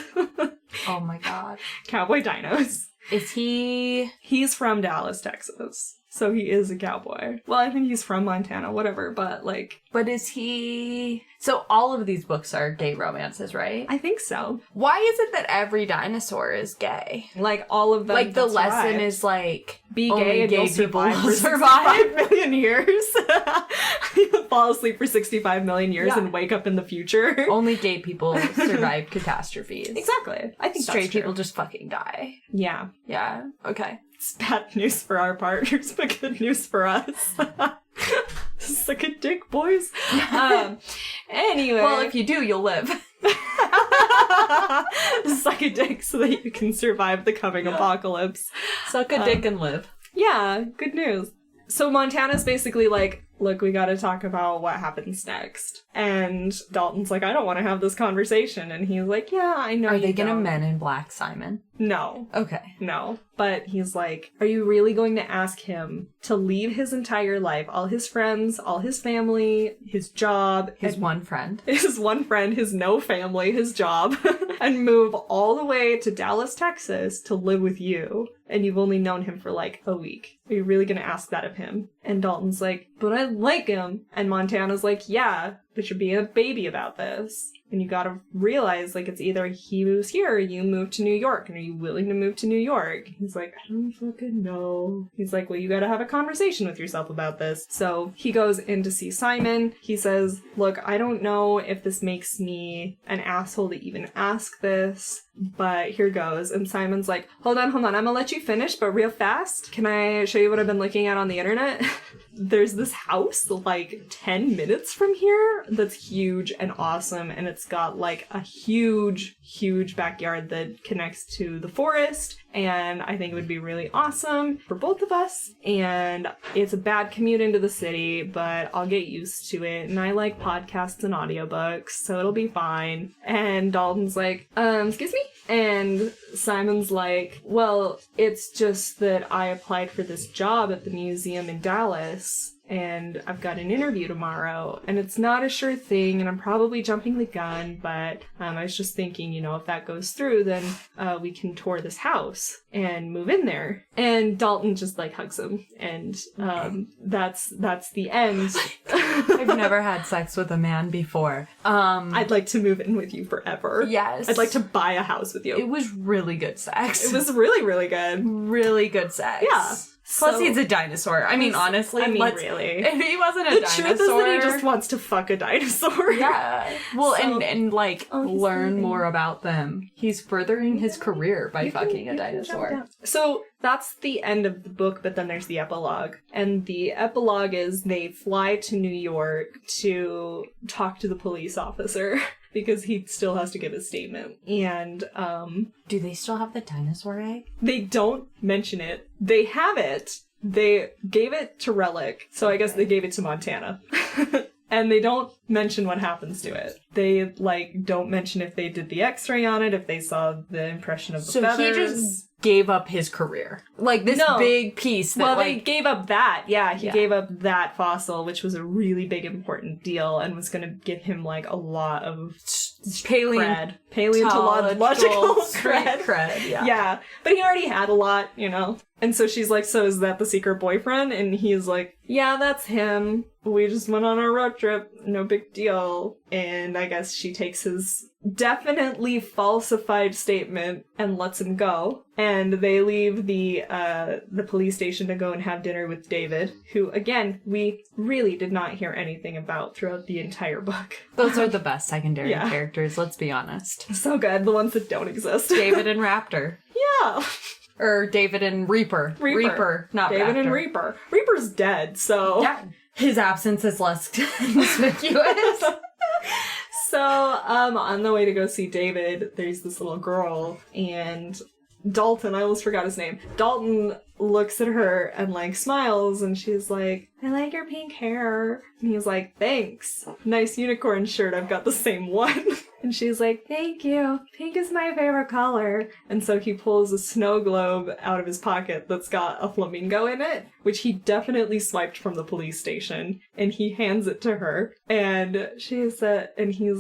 Oh my god. Cowboy Dinos. Is he... He's from Dallas, Texas. So he is a cowboy. Well, I think he's from Montana, whatever, but like... But is he... So all of these books are gay romances, right? I think so. Why is it that every dinosaur is gay? Like, all of them. Like, the lesson is like, be only gay and you'll people survive for 65 million years. You fall asleep for 65 million years and wake up in the future. Only gay people survive catastrophes. Exactly. I think straight that's true. people just fucking die. Yeah. Yeah. Okay. It's bad news for our partners, but good news for us. Suck a dick, boys. Anyway. Well, if you do, you'll live. Suck a dick so that you can survive the coming apocalypse. Suck a dick and live. Yeah, good news. So Montana's basically like, look, we gotta talk about what happens next. And Dalton's like, I don't want to have this conversation. And he's like, yeah, I know. Are they gonna Men in Black Simon? No. Okay. No. But he's like, are you really going to ask him to leave his entire life, all his friends, all his family, his job, His one friend, his no family, his job, and move all the way to Dallas, Texas to live with you? And you've only known him for like a week. Are you really going to ask that of him? And Dalton's like, but I like him. And Montana's like, yeah, but you're being a baby about this. And you gotta realize, like, it's either he moves here or you move to New York. And are you willing to move to New York? He's like, I don't fucking know. He's like, well, you gotta have a conversation with yourself about this. So he goes in to see Simon. He says, look, I don't know if this makes me an asshole to even ask this, but here goes. And Simon's like, hold on, I'm gonna let you finish, but real fast. Can I show you what I've been looking at on the internet? There's this house like 10 minutes from here that's huge and awesome, and it's got like a huge backyard that connects to the forest, and I think it would be really awesome for both of us. And it's a bad commute into the city, but I'll get used to it, and I like podcasts and audiobooks, so it'll be fine. And Dalton's like, excuse me? And Simon's like, well, it's just that I applied for this job at the museum in Dallas, and I've got an interview tomorrow, and it's not a sure thing, and I'm probably jumping the gun, but I was just thinking, you know, if that goes through, then we can tour this house and move in there. And Dalton just, like, hugs him, and that's the end. I've never had sex with a man before. I'd like to move in with you forever. Yes. I'd like to buy a house with you. It was really good sex. It was really, really good. Really good sex. Yeah. Plus, he's a dinosaur. I mean, honestly, really. If he wasn't a dinosaur, the truth is that he just wants to fuck a dinosaur. Yeah. Well, So, and learn more about them. He's furthering his career by fucking a dinosaur. So that's the end of the book, but then there's the epilogue. And the epilogue is they fly to New York to talk to the police officer because he still has to give a statement. And do they still have the dinosaur egg? they don't mention it. They have it. They gave it to Relic, so I guess they gave it to Montana. And they don't mention what happens to it. They, like, don't mention if they did the x-ray on it, if they saw the impression of the feathers. So he just gave up his career. Like, this big piece that, they gave up that. Yeah, he gave up that fossil, which was a really big, important deal, and was going to give him, like, a lot of paleontological cred. Yeah, but he already had a lot, you know? And so she's like, so is that the secret boyfriend? And he's like, yeah, that's him. We just went on our road trip. No big deal. And I guess she takes his definitely falsified statement and lets him go. And they leave the police station to go and have dinner with David, who, again, we really did not hear anything about throughout the entire book. Those are the best secondary characters, let's be honest. So good. The ones that don't exist. David and Raptor. Yeah. Or David and Reaper. Reaper, not David Raptor. and Reaper. Reaper's dead, so... Yeah. His absence is less conspicuous. So, on the way to go see David, there's this little girl, and Dalton, I almost forgot his name. Dalton looks at her and, like, smiles, and she's like, I like your pink hair. And he's like, thanks. Nice unicorn shirt, I've got the same one. And she's like, thank you. Pink is my favorite color. And so he pulls a snow globe out of his pocket that's got a flamingo in it, which he definitely swiped from the police station. And he hands it to her. And he's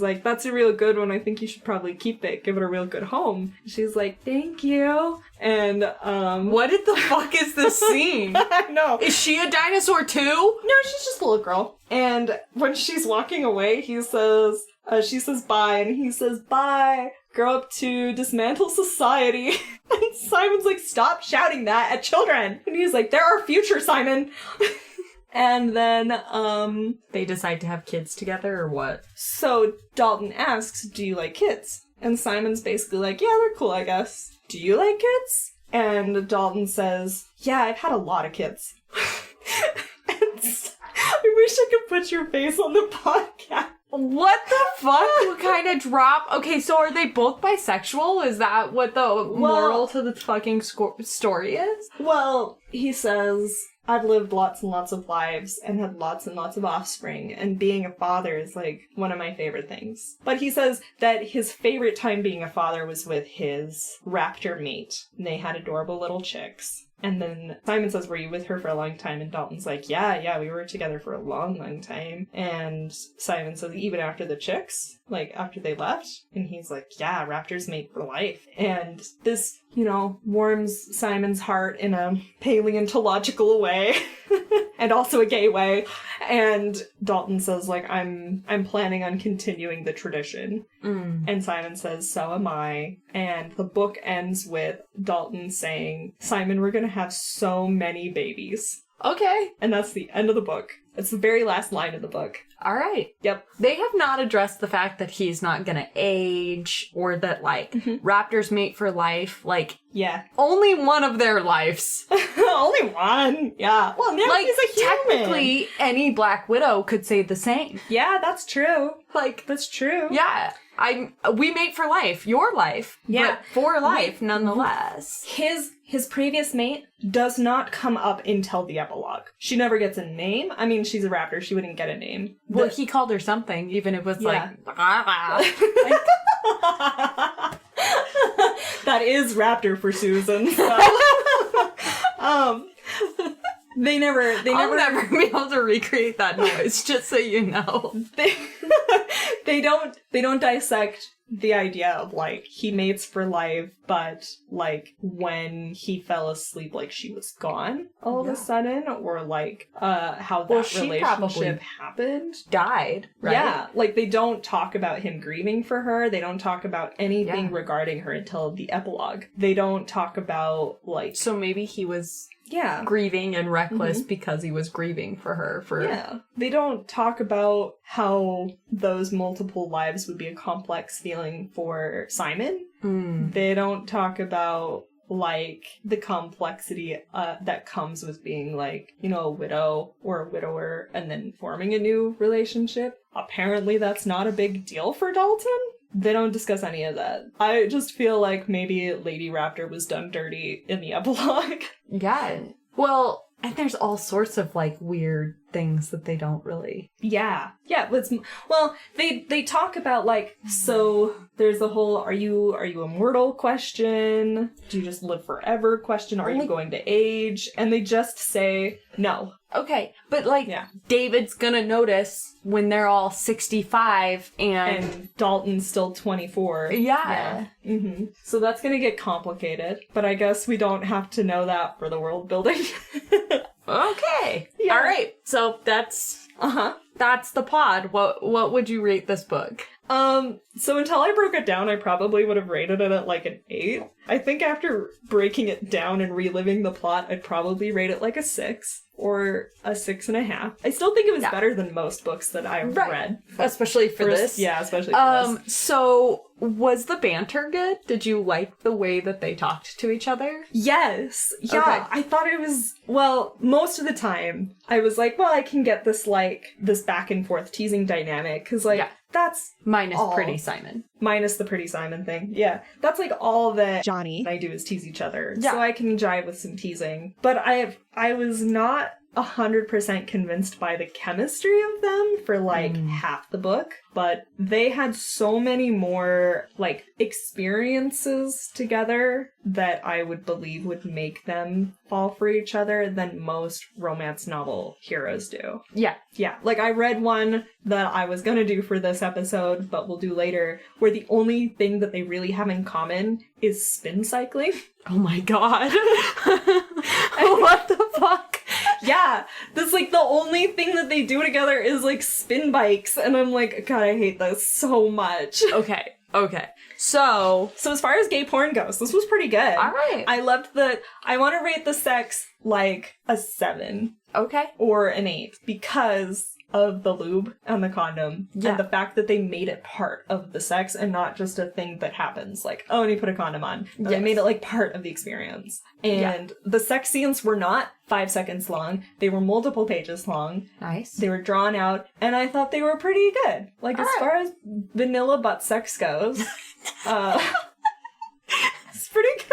like, that's a real good one. I think you should probably keep it. Give it a real good home. She's like, thank you. And, what the fuck is this scene? I know. Is she a dinosaur too? No, she's just a little girl. And when she's walking away, she says bye, and he says, bye, grow up to dismantle society. And Simon's like, stop shouting that at children. And he's like, they're our future, Simon. And then, they decide to have kids together, or what? So Dalton asks, do you like kids? And Simon's basically like, yeah, they're cool, I guess. Do you like kids? And Dalton says, yeah, I've had a lot of kids. I wish I could put your face on the podcast. What the fuck? What kind of drop? Okay, so are they both bisexual? Is that what the moral to the fucking story is? Well, he says, I've lived lots and lots of lives and had lots and lots of offspring, and being a father is, like, one of my favorite things. But he says that his favorite time being a father was with his raptor mate. And they had adorable little chicks. And then Simon says, were you with her for a long time? And Dalton's like, yeah, we were together for a long, long time. And Simon says, even after the chicks? Like, after they left? And he's like, yeah, raptors mate for life. And this, warms Simon's heart in a paleontological way. And also a gay way. And Dalton says, like, I'm planning on continuing the tradition. And Simon says, so am I. And the book ends with Dalton saying, Simon, we're gonna have so many babies. Okay. And that's the end of the book. It's the very last line of the book. All right. Yep. They have not addressed the fact that he's not gonna age, or that, like, raptors mate for life. Like, yeah. Only one of their lives. Only one. Yeah. Well, now like, he's a human. Technically, any Black Widow could say the same. Yeah, that's true. Like, that's true. Yeah. We mate for life. Your life. Yeah. But for life, nonetheless. His previous mate does not come up until the epilogue. She never gets a name. I mean, she's a raptor. She wouldn't get a name. Well, he called her something, even if it was like... That is raptor for Susan. So. They never I'll never be able to recreate that noise, just so you know. They don't dissect the idea of, like, he mates for life, but, like, when he fell asleep, like, she was gone all of a sudden, or, like, how that relationship happened. Died, right? Yeah, like, they don't talk about him grieving for her. They don't talk about anything regarding her until the epilogue. They don't talk about, like... So maybe he was... grieving and reckless because he was grieving for her. They don't talk about how those multiple lives would be a complex feeling for Simon. They don't talk about, like, the complexity that comes with being, like, a widow or a widower and then forming a new relationship. Apparently that's not a big deal for Dalton. They don't discuss any of that. I just feel like maybe Lady Raptor was done dirty in the epilogue. Yeah. Well, and there's all sorts of, like, weird things that they don't really... Yeah. Well, they talk about, like, so there's the whole, are you immortal question? Do you just live forever question? Are you going to age? And they just say no. Okay, but, like, David's gonna notice when they're all 65 and Dalton's still 24. Yeah. So that's gonna get complicated, but I guess we don't have to know that for the world building. Okay. Yeah. All right. So that's the pod. What would you rate this book? So until I broke it down, I probably would have rated it at, like, an 8. I think after breaking it down and reliving the plot, I'd probably rate it like a 6 or a 6.5. I still think it was better than most books that I've read. Especially for this. Yeah, especially for this. So was the banter good? Did you like the way that they talked to each other? Yes. Yeah, okay. I thought it was, most of the time, I was like, I can get this, like, this back and forth teasing dynamic, because, like, that's minus Pretty Simon. Minus the Pretty Simon thing. Yeah. That's, like, all that Johnny and I do is tease each other. Yeah. So I can jive with some teasing. But I was not 100% convinced by the chemistry of them for, like, half the book. But they had so many more, like, experiences together that I would believe would make them fall for each other than most romance novel heroes do. Yeah. Yeah. Like, I read one that I was gonna do for this episode, but we'll do later, where the only thing that they really have in common is spin cycling. Oh my god. What the fuck? Yeah, that's, like, the only thing that they do together is, like, spin bikes, and I'm like, God, I hate this so much. Okay. So as far as gay porn goes, this was pretty good. All right. I loved I want to rate the sex, like, a 7. Okay. Or an 8, because of the lube and the condom, and the fact that they made it part of the sex and not just a thing that happens, like, oh, and you put a condom on. No, they made it, like, part of the experience. And the sex scenes were not 5 seconds long. They were multiple pages long. Nice. They were drawn out, and I thought they were pretty good. Like, as far as vanilla butt sex goes, it's pretty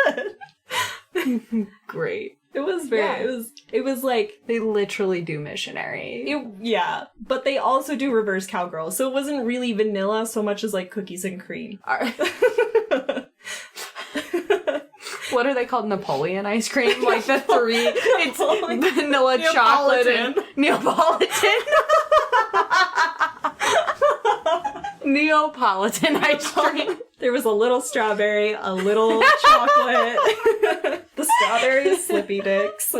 good. Great. It was very, It was like, They literally do missionary. yeah, but they also do reverse cowgirl, so it wasn't really vanilla so much as like cookies and cream. What are they called? Napoleon ice cream? Like the three. It's vanilla chocolate and Neapolitan. Neapolitan ice cream. There was a little strawberry, a little chocolate. The strawberry is Slippy Dicks.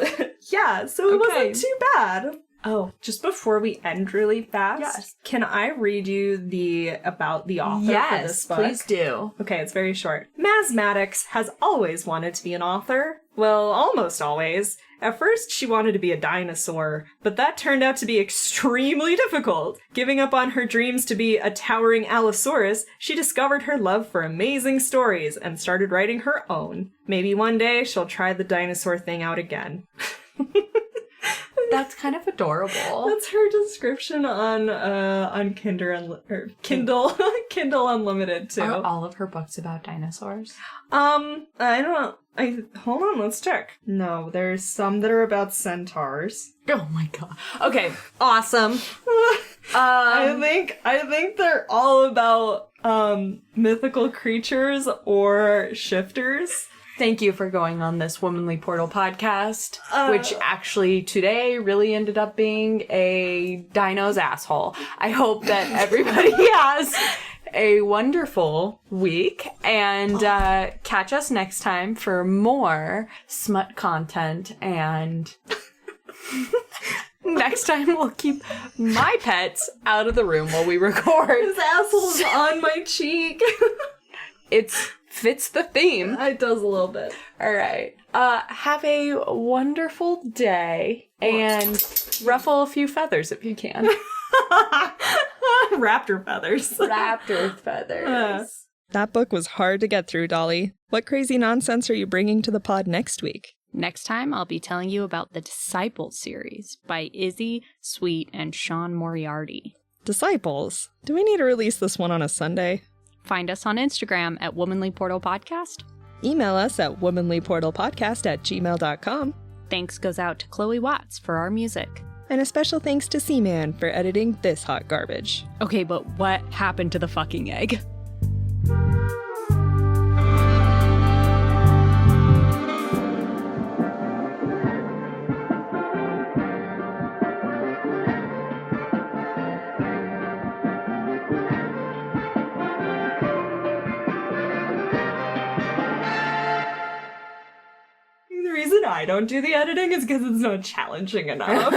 Yeah, so it wasn't too bad. Oh, just before we end really fast, can I read you about the author for this book? Yes, please do. Okay, it's very short. Maz Maddox has always wanted to be an author. Well, almost always. At first, she wanted to be a dinosaur, but that turned out to be extremely difficult. Giving up on her dreams to be a towering Allosaurus, she discovered her love for amazing stories and started writing her own. Maybe one day she'll try the dinosaur thing out again. That's kind of adorable. That's her description on Kindle Unlimited too. Are all of her books about dinosaurs? I don't know. Hold on, let's check. No, there's some that are about centaurs. Oh my god. Okay, awesome. I think they're all about mythical creatures or shifters. Thank you for going on this Womanly Portal podcast, which actually today really ended up being a dino's asshole. I hope that everybody has a wonderful week and catch us next time for more smut content. And next time we'll keep my pets out of the room while we record. His asshole's on my cheek. It fits the theme. It does a little bit. All right. Have a wonderful day and ruffle a few feathers if you can. Raptor feathers. Raptor feathers. That book was hard to get through, Dolly. What crazy nonsense are you bringing to the pod next week? Next time, I'll be telling you about the Disciples series by Izzy, Sweet, and Sean Moriarty. Disciples? Do we need to release this one on a Sunday? Find us on Instagram at Womanly Portal Podcast. Email us at womanlyportalpodcast@gmail.com. Thanks goes out to Chloe Watts for our music. And a special thanks to C Mann for editing this hot garbage. Okay, but what happened to the fucking egg? The reason I don't do the editing is because it's not challenging enough.